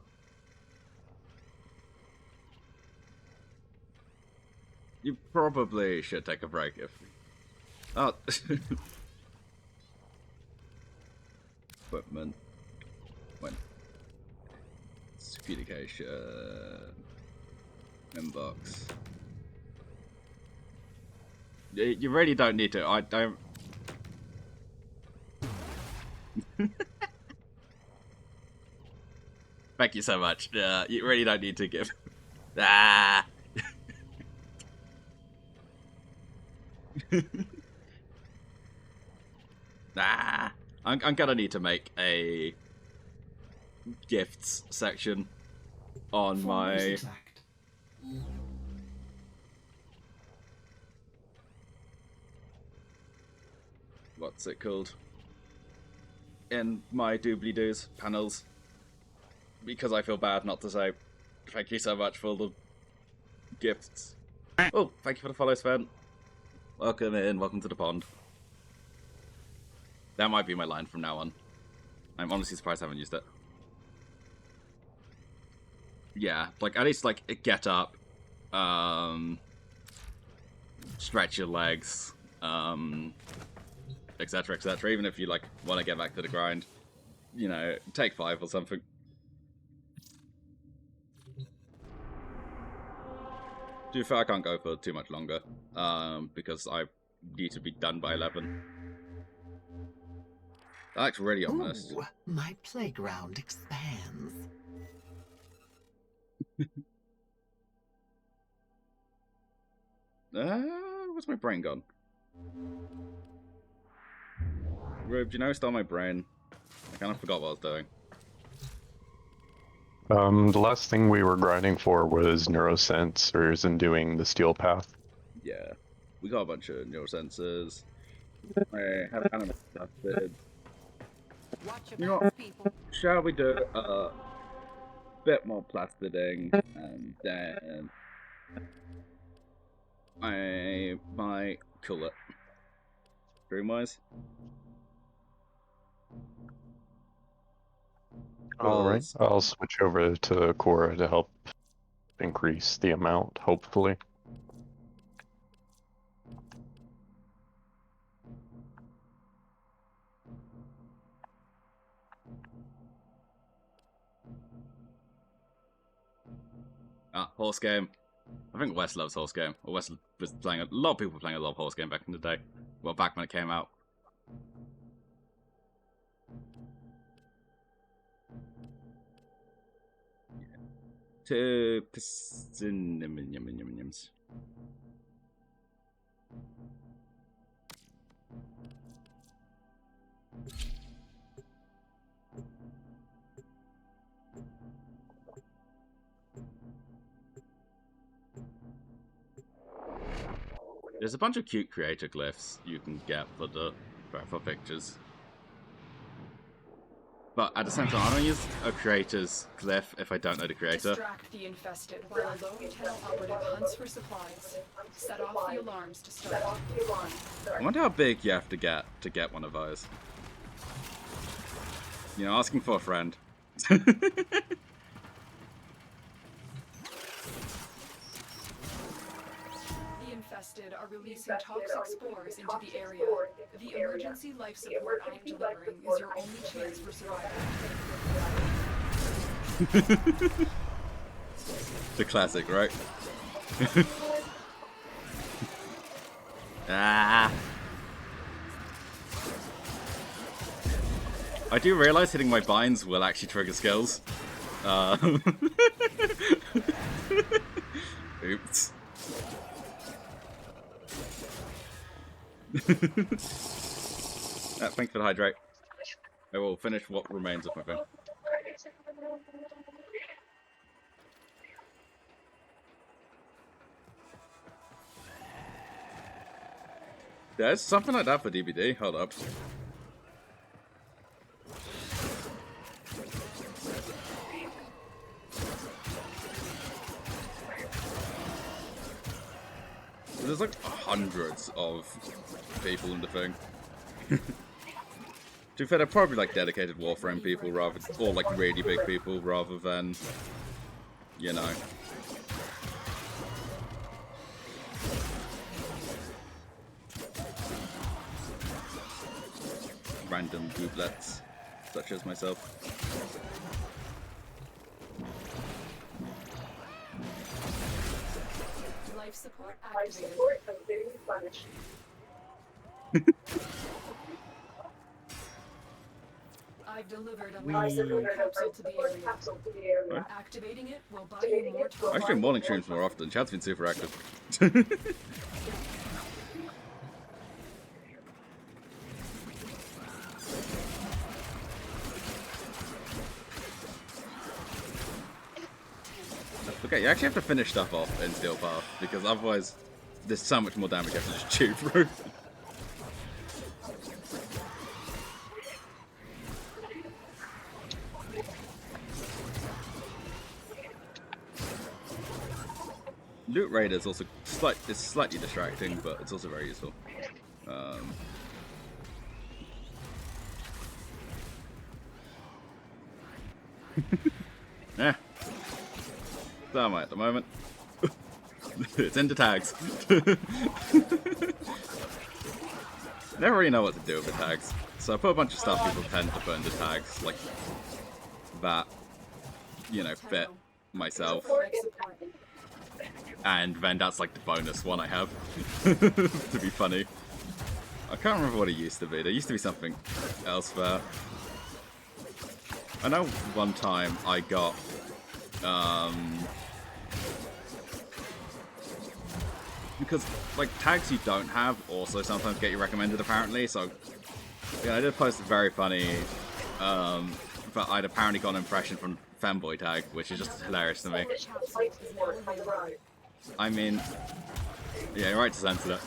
You probably should take a break if... Oh. Equipment. When? Communication. Inbox. You really don't need to. I don't... Thank you so much. You really don't need to give... Ah! Ah! I'm gonna need to make a gifts section on my what's it called? In my doobly-doos panels. Because I feel bad not to say thank you so much for the gifts. Oh, thank you for the follow, Sven. Welcome in, welcome to the pond. That might be my line from now on. I'm honestly surprised I haven't used it. Yeah, like, at least, like, get up, stretch your legs, etc, etc. Even if you, like, want to get back to the grind, you know, take 5 or something. To be fair, I can't go for too much longer, because I need to be done by 11. That's really ominous. Ooh, my playground expands. Where's my brain gone? Rube, do you know, stole my brain. I kind of forgot what I was doing. The last thing we were grinding for was neurosensors and doing the steel path. Yeah, we got a bunch of neurosensors. I have kind of adjusted. You know what? Shall we do a bit more plastiding, and then I might call it stream-wise. Alright, I'll switch over to Cora to help increase the amount, hopefully. Ah, horse game. I think Wes loves horse game. Or Wes was playing a lot of people were playing a lot of horse game back in the day. Well, back when it came out. To Pisciniminiums. There's a bunch of cute creator glyphs you can get for pictures. But at the same time, I don't use a creator's glyph if I don't know the creator. Distract the infested while a lone tunnel operative hunts for supplies. Set off the alarms to start. I wonder how big you have to get one of those. You know, asking for a friend. Are releasing toxic spores into the area. The emergency life support I am delivering is your only chance for survival. The classic, right? Ah. I do realize hitting my binds will actually trigger skills. Oops. Thanks for the hydrate. I will finish what remains of my phone. There's something like that for DVD. Hold up. There's like hundreds of people in the thing. To be fair, they're probably like dedicated Warframe people rather, or like really big people rather than, you know. Random gooblets, such as myself. Life support activated. I've delivered a life support capsule to the area. Right. Activating it will buy you more time. I stream morning streams more often. Chat's been super active. Okay, you actually have to finish stuff off in Steel Path, because otherwise there's so much more damage you have to just chew through. Loot Raid is also it's slightly distracting, but it's also very useful. Yeah. So am I at the moment. It's into tags. Never really know what to do with the tags. So I put a bunch of stuff people tend to put into tags, like that, you know, fit myself. And then that's like the bonus one I have, to be funny. I can't remember what it used to be. There used to be something else there. I know one time I got, because, like, tags you don't have also sometimes get you recommended, apparently, so, yeah, I did post very funny, but I'd apparently got an impression from Femboy tag, which is just hilarious to me. I mean, yeah, you're right to censor that.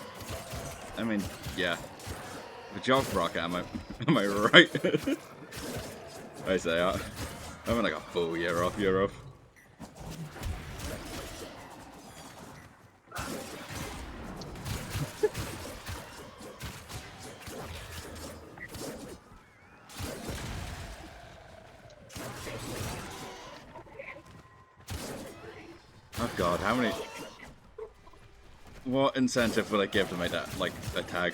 I mean, yeah. The job rocket, am I right? I say, I'm like a full year off. Oh god, how many... What incentive would I give to make that, like, a tag?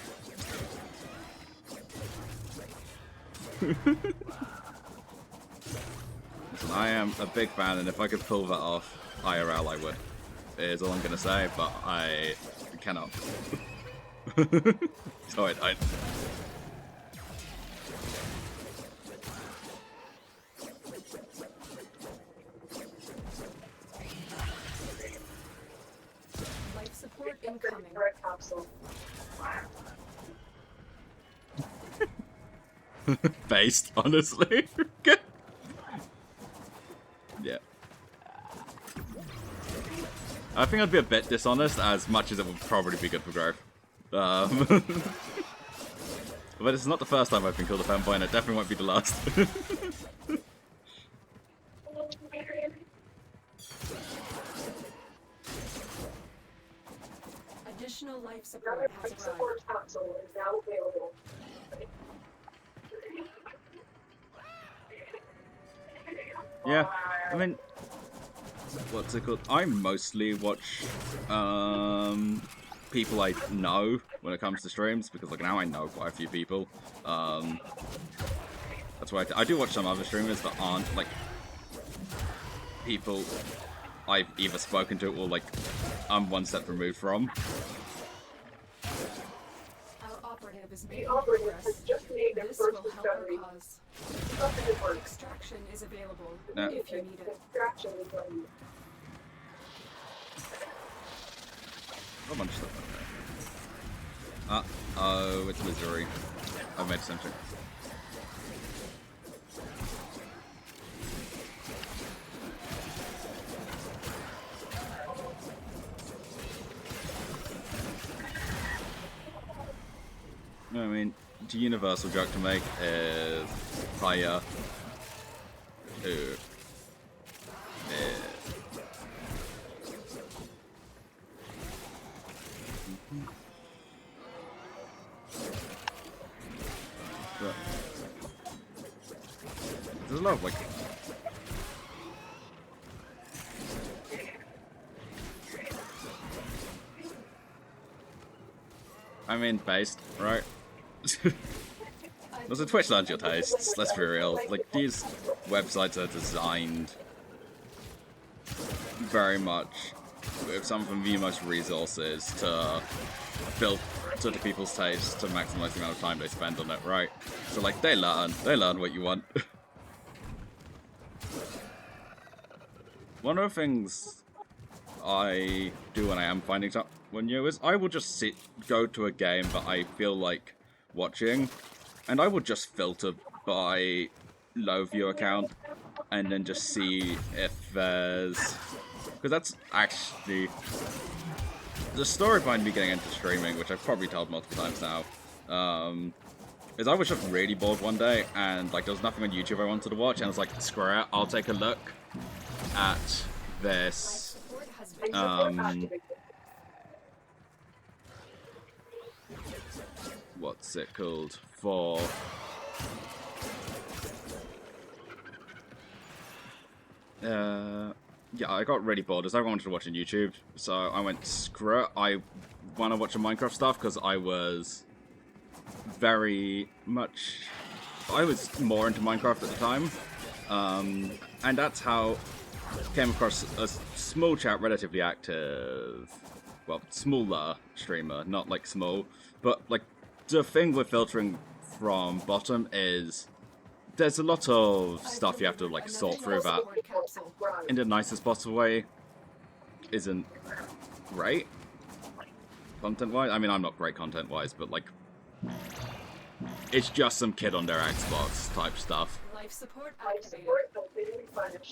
Listen, I am a big fan, and if I could pull that off IRL, I would. Is all I'm gonna say, but I cannot. So I... Life support incoming. Based, honestly. Yeah. I think I'd be a bit dishonest, as much as it would probably be good for growth. But it's not the first time I've been called a fanboy, and it definitely won't be the last. Additional life support has arrived. Yeah, I mean, what's it called? I mostly watch people I know when it comes to streams, because like now I know quite a few people. That's why I do watch some other streamers that aren't like people I've either spoken to or like I'm one step removed from. Our operative is making progress. This will help our cause. Extraction is available if you need it. A bunch of stuff like that. Oh, it's Missouri. I've made something. I mean, the universal joke to make is fire. There's a lot of like... I mean, based, right? There's a Twitch learns your tastes, let's be real. Like, these websites are designed very much with some of the most resources to build to the people's tastes to maximize the amount of time they spend on it, right? So like, they learn what you want. One of the things I do when I am finding someone new is I will just go to a game that I feel like watching, and I will just filter by low view account, and then just see if there's... Because that's actually... The story behind me getting into streaming, which I've probably told multiple times now, is I was just really bored one day, and like there was nothing on YouTube I wanted to watch, and I was like, screw it, I'll take a look at this What's it called? For yeah, I got really bored as I wanted to watch on YouTube, so I went screw it. I want to watch some Minecraft stuff because I was more into Minecraft at the time, and that's how I came across a small chat, relatively active, well, smaller streamer, not like small, but like the thing with filtering from bottom is there's a lot of stuff you have to like sort through that in the nicest possible way isn't great content-wise. I mean, I'm not great content-wise, but like it's just some kid on their Xbox type stuff. Life support activated.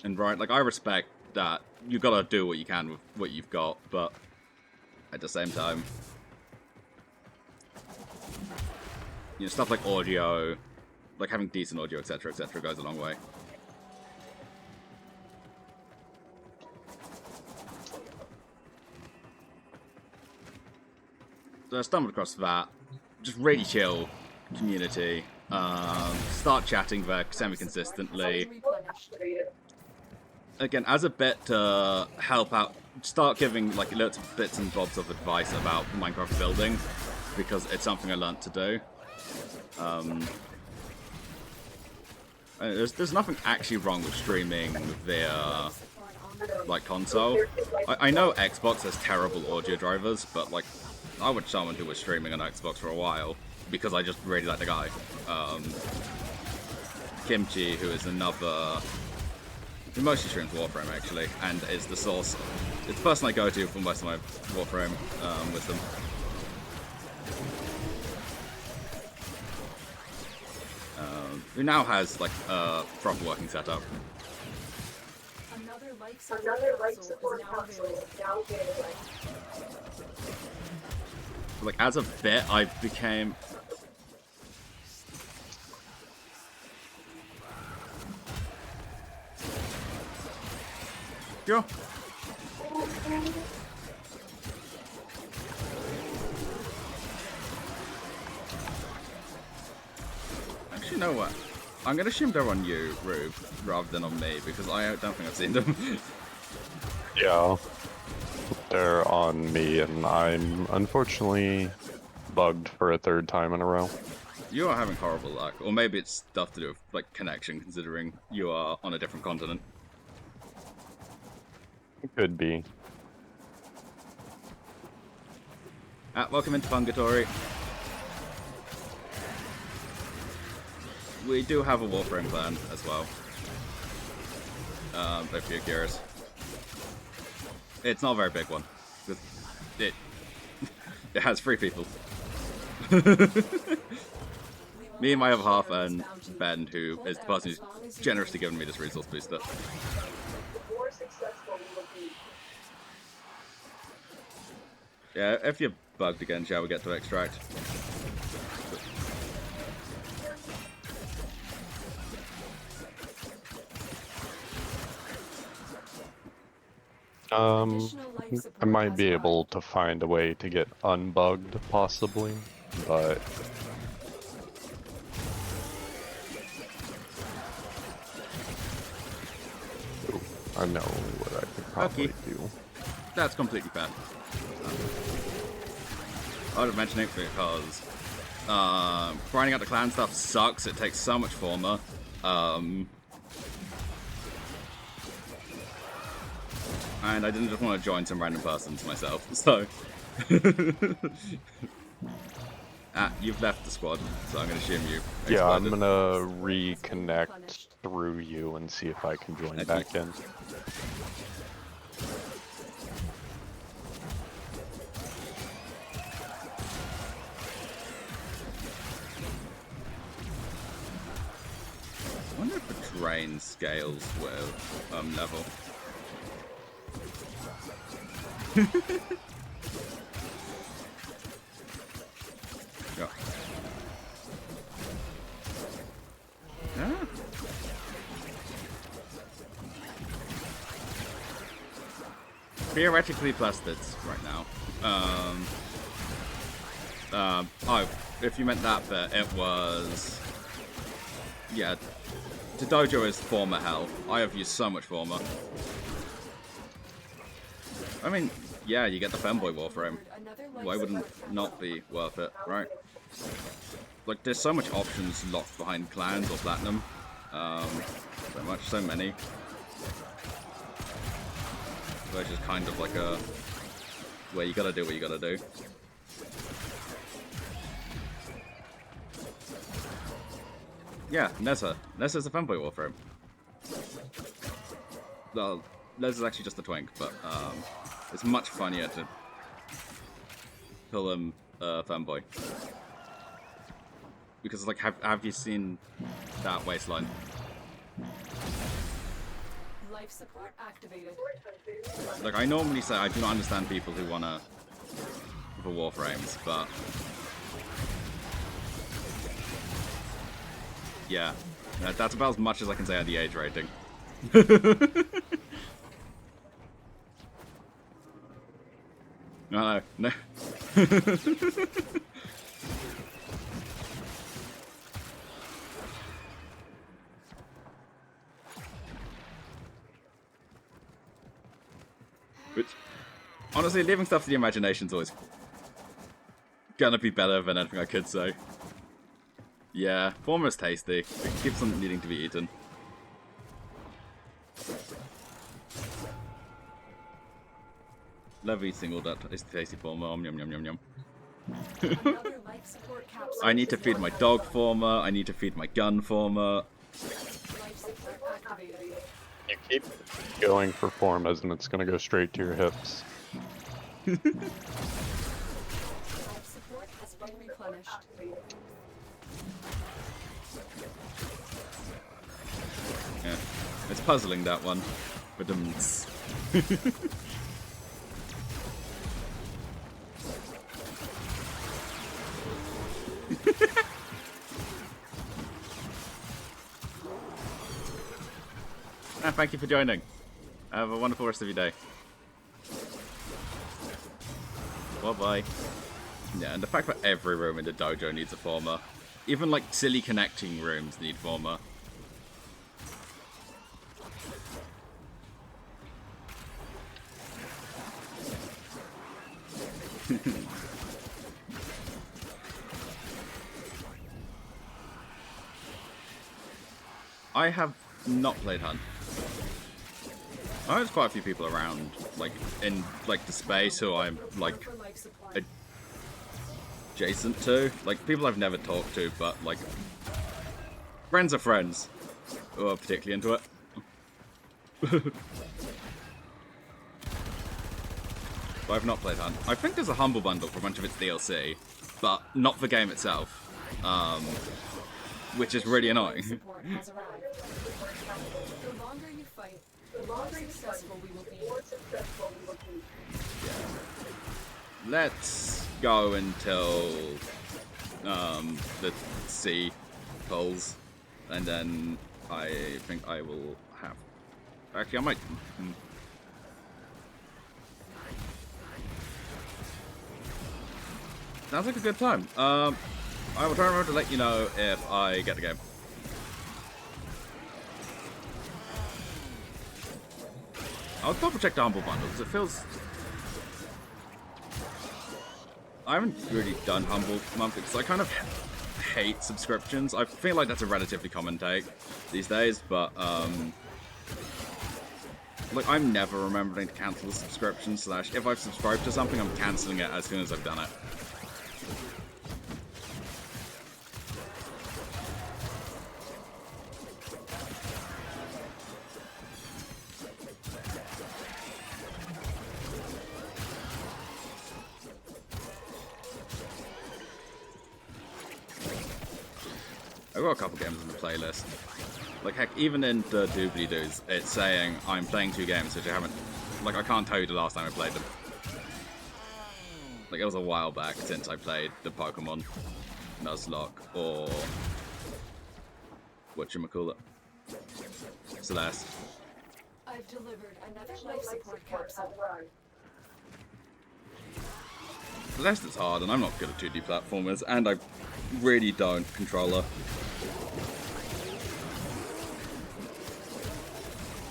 And right, like I respect that you gotta do what you can with what you've got, but at the same time, you know, stuff like audio, like having decent audio, etc., goes a long way. So I stumbled across that, just really chill community. Start chatting there semi-consistently. Again, as a bit to help out, start giving like little bits and bobs of advice about Minecraft building, because it's something I learned to do. There's nothing actually wrong with streaming via like console. I know Xbox has terrible audio drivers, but like I watched someone who was streaming on Xbox for a while because I just really like the guy. Kimchi, who is another, who mostly streams Warframe actually, and is the source. It's the person I go to for most of my Warframe wisdom. Who now has like a proper working setup. Another life support console is now available. Like as a bit, I became. Sure. Actually, you know what? I'm gonna assume they're on you, Rube, rather than on me, because I don't think I've seen them. Yeah, they're on me, and I'm unfortunately bugged for a third time in a row. You are having horrible luck, or maybe it's stuff to do with like connection, considering you are on a different continent. It could be. Welcome into Fungatory. We do have a Warframe clan as well. If you're curious. It's not a very big one. It has 3 people. Me and my other half, and Ben, who is the person who's generously given me this resource booster. Yeah, if you're bugged again, shall we get to extract? I might be able to find a way to get unbugged, possibly, but... Ooh, I know what I could probably do. That's completely fair. I would mention it because grinding out the clan stuff sucks. It takes so much former. And I didn't just want to join some random persons myself, so... you've left the squad, so I'm going to assume you exploded. Yeah, I'm going to reconnect through you and see if I can join back in. I wonder if the drain scales with level. Yeah. Ah. theoretically plus this right now. Oh, if you meant that bit, it was... Yeah, the dojo is former hell. I have used so much former. I mean, yeah, you get the femboy Warframe. Why wouldn't it not be worth it, right? Like, there's so much options locked behind clans or platinum. So many. Which is kind of like a... where you gotta do what you gotta do. Yeah, Nessa. Nessa's a femboy Warframe. Well, Nessa's actually just a twink, but it's much funnier to call him femboy. Because, like, have you seen that waistline? Life support activated. Like, I normally say I do not understand people who wanna for Warframes, but yeah, that's about as much as I can say on the age rating. No. Which, honestly, leaving stuff to the imagination's always gonna be better than anything I could say. Yeah, former's tasty. It keeps on needing to be eaten. Love eating all that tasty former. Yum yum yum yum. I need to feed my dog former. I need to feed my gun former. You keep going for formas and it's gonna go straight to your hips. Life support has been replenished. Yeah, it's puzzling, that one. But thank you for joining. Have a wonderful rest of your day. Bye-bye. Yeah, and the fact that every room in the dojo needs a former. Even, like, silly connecting rooms need former. I have not played Hunt. I know there's quite a few people around, like, in, like, the space who I'm, like, adjacent to. Like, people I've never talked to, but, like, friends of friends who are particularly into it. But I've not played Hunt. I think there's a Humble Bundle for a bunch of its DLC, but not the game itself. Which is really annoying. The longer you fight, the more successful we will be. Let's go until the sea pulls, and then I think I will have... Actually, I might... Sounds like a good time. I will try and remember to let you know if I get the game. I'll double check the Humble Bundle, because it feels... I haven't really done Humble Monthly, because I kind of hate subscriptions. I feel like that's a relatively common take these days, but, like, I'm never remembering to cancel the subscription, / if I've subscribed to something, I'm cancelling it as soon as I've done it. I've got a couple games on the playlist. Like, heck, even in the doobly-doos, it's saying I'm playing 2 games which I haven't... Like, I can't tell you the last time I played them. Like, it was a while back since I played the Pokemon Nuzlocke or... whatchamacallit? Celeste. I've delivered another life support capsule. Less is hard, and I'm not good at 2D platformers, and I really don't controller.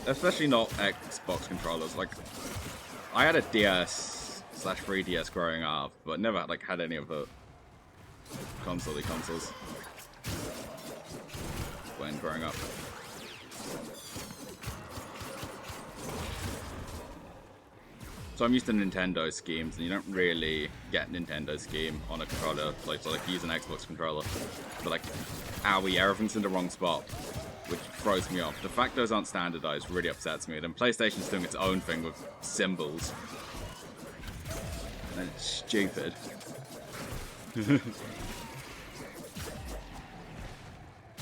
Especially not Xbox controllers. Like, I had a DS/3DS growing up, but never like had any of the consoles when growing up. So I'm used to Nintendo schemes, and you don't really get Nintendo scheme on a controller, like use an Xbox controller. But like, owie, everything's in the wrong spot, which throws me off. The fact those aren't standardized really upsets me. Then PlayStation's doing its own thing with symbols. And it's stupid.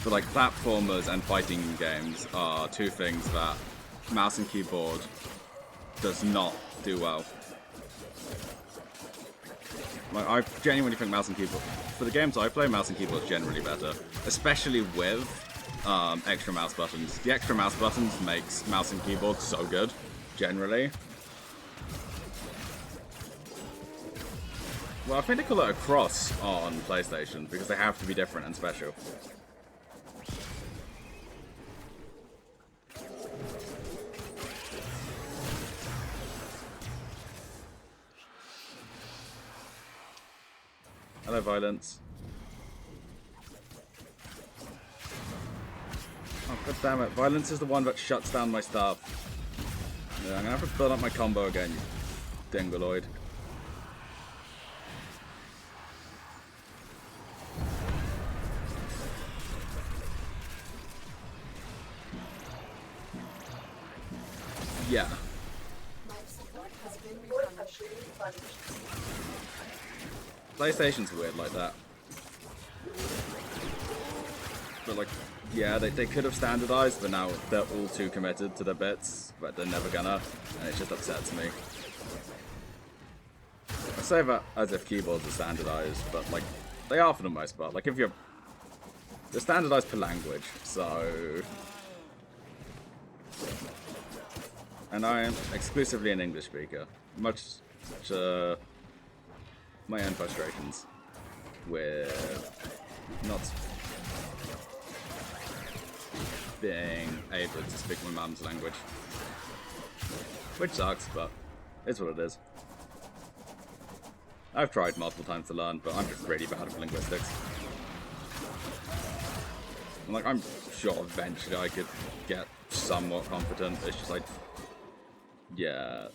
But like, platformers and fighting games are two things that mouse and keyboard does not do well. Like, I genuinely think mouse and keyboard, for the games I play, mouse and keyboard is generally better, especially with extra mouse buttons. The extra mouse buttons makes mouse and keyboard so good, generally. Well, I think they call it a cross on PlayStation because they have to be different and special. Hello, Violence. Oh, god damn it. Violence is the one that shuts down my stuff. Yeah, I'm gonna have to build up my combo again, you dingoloid. Yeah. PlayStation's weird like that. But like, yeah, they could have standardized, but now they're all too committed to their bits, but they're never gonna, and it just upsets me. I say that as if keyboards are standardized, but like, they are for the most part. Like, if you're... They're standardized per language, so... And I am exclusively an English speaker, much to my own frustrations with not being able to speak my mum's language. Which sucks, but it's what it is. I've tried multiple times to learn, but I'm just really bad at linguistics. And like, I'm sure eventually I could get somewhat competent. It's just like, yeah,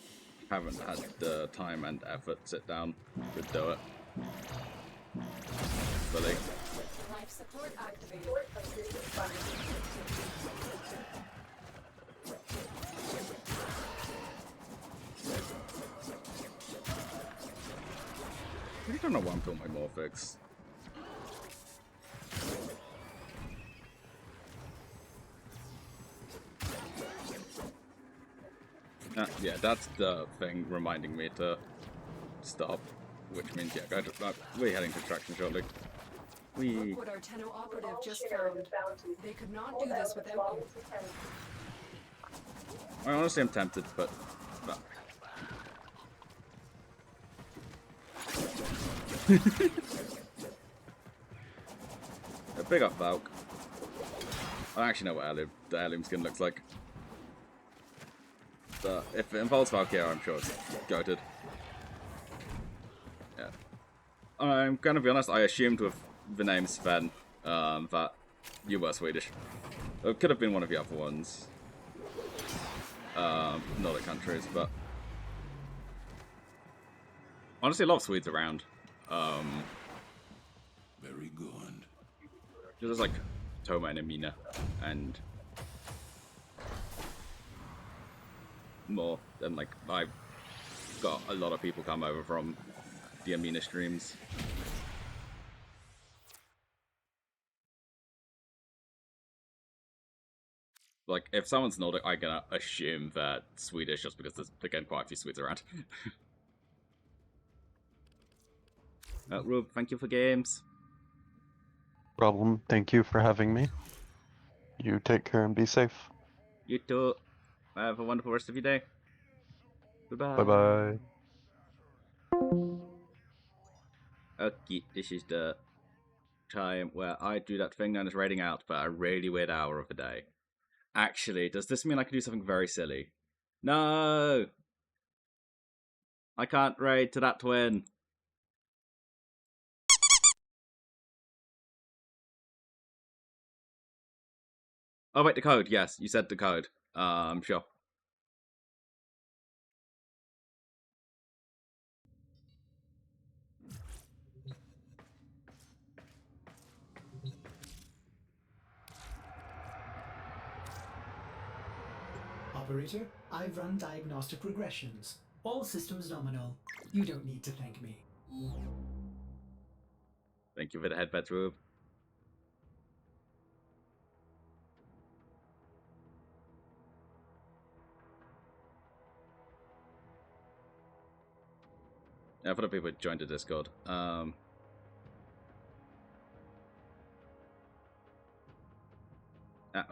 haven't had the time and effort to sit down to do it fully. Life support activated. I really don't know why I'm doing my Morphix. Yeah, that's the thing reminding me to stop, which means, yeah, we're heading to traction shortly. Look what our Tenno operative just found. They could not do this without you. I honestly am tempted, but... Big up Valk. I actually know what the heirloom skin looks like. But if it involves Valkyria, I'm sure it's goated. Yeah. I'm gonna be honest, I assumed with the name Sven that you were Swedish. It could have been one of the other ones. Nordic countries, but... Honestly, a lot of Swedes around. Very good. There's like Toma and Amina and more. And like, I've got a lot of people come over from the Amina streams. Like, if someone's Nordic, I'm gonna assume that Swedish, just because there's, again, quite a few Swedes around. Rube, thank you for games. Problem. Thank you for having me. You take care and be safe. You too. Have a wonderful rest of your day. Goodbye. Bye bye. Okay, this is the time where I do that thing known as raiding out for a really weird hour of the day. Actually, does this mean I can do something very silly? No! I can't raid to that twin. Oh wait, the code. Yes, you said the code. Sure. Operator, I've run diagnostic regressions. All systems nominal. You don't need to thank me. Thank you for the headbeds, Rube. Yeah, for the people who joined the Discord.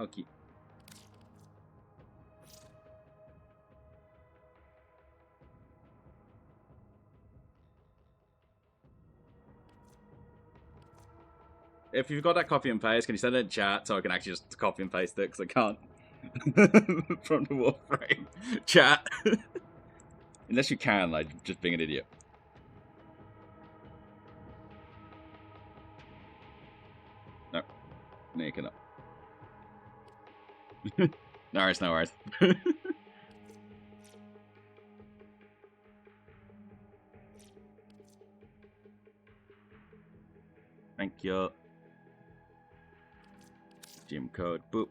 Okay. If you've got that copy and paste, can you send it in chat so I can actually just copy and paste it? Because I can't. From the Warframe chat. Unless you can, like, just being an idiot. No. No, you cannot. No worries, no worries. Thank you. Gym code, boop.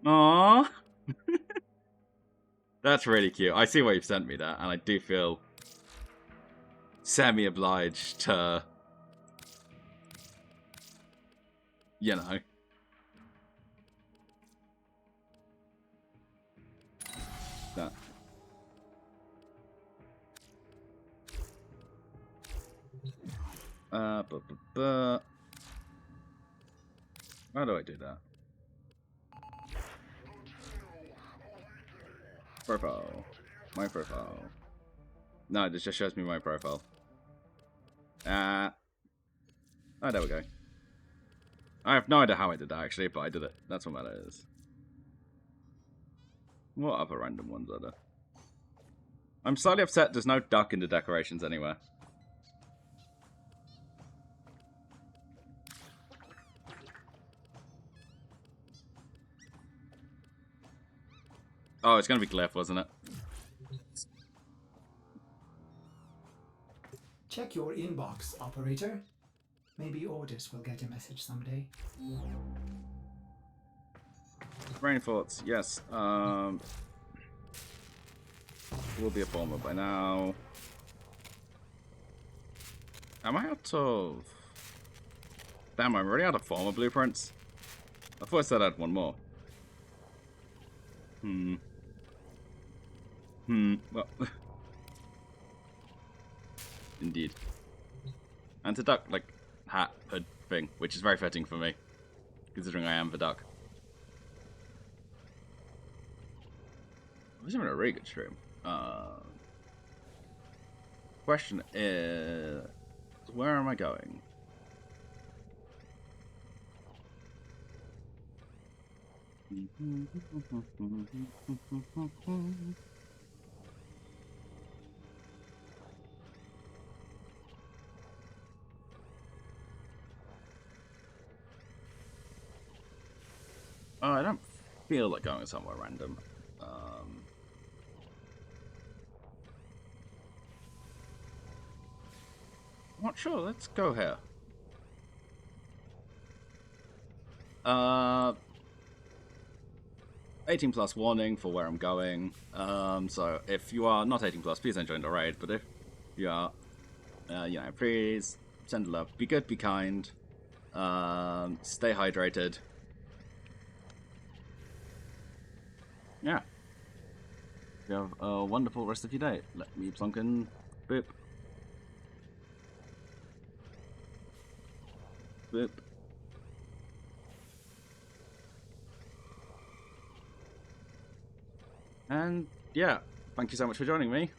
Aww. That's really cute. I see why you've sent me that, and I do feel semi-obliged to, you know. That. How do I do that? Profile. My profile. No, this just shows me my profile. Oh, there we go. I have no idea how I did that, actually, but I did it. That's what matters. What other random ones are there? I'm slightly upset there's no duck in the decorations anywhere. Oh, it's going to be Glyph, wasn't it? Check your inbox, operator. Maybe Ordis will get a message someday. Brain thoughts, yes. Will be a former by now. Am I out of... Damn, I'm already out of former blueprints. I thought I said I had one more. Well... Indeed. And to duck, like, hat, hood thing, which is very fitting for me, considering I am the duck. It was even a really good stream. Question is, where am I going? Oh, I don't feel like going somewhere random. Not sure. Let's go here. 18 plus warning for where I'm going. So if you are not 18 plus, please don't join the raid. But if you are, you know, please send love. Be good, be kind. Stay hydrated. Yeah. You have a wonderful rest of your day. Let me plunk in. Boop. Boop. And yeah, thank you so much for joining me.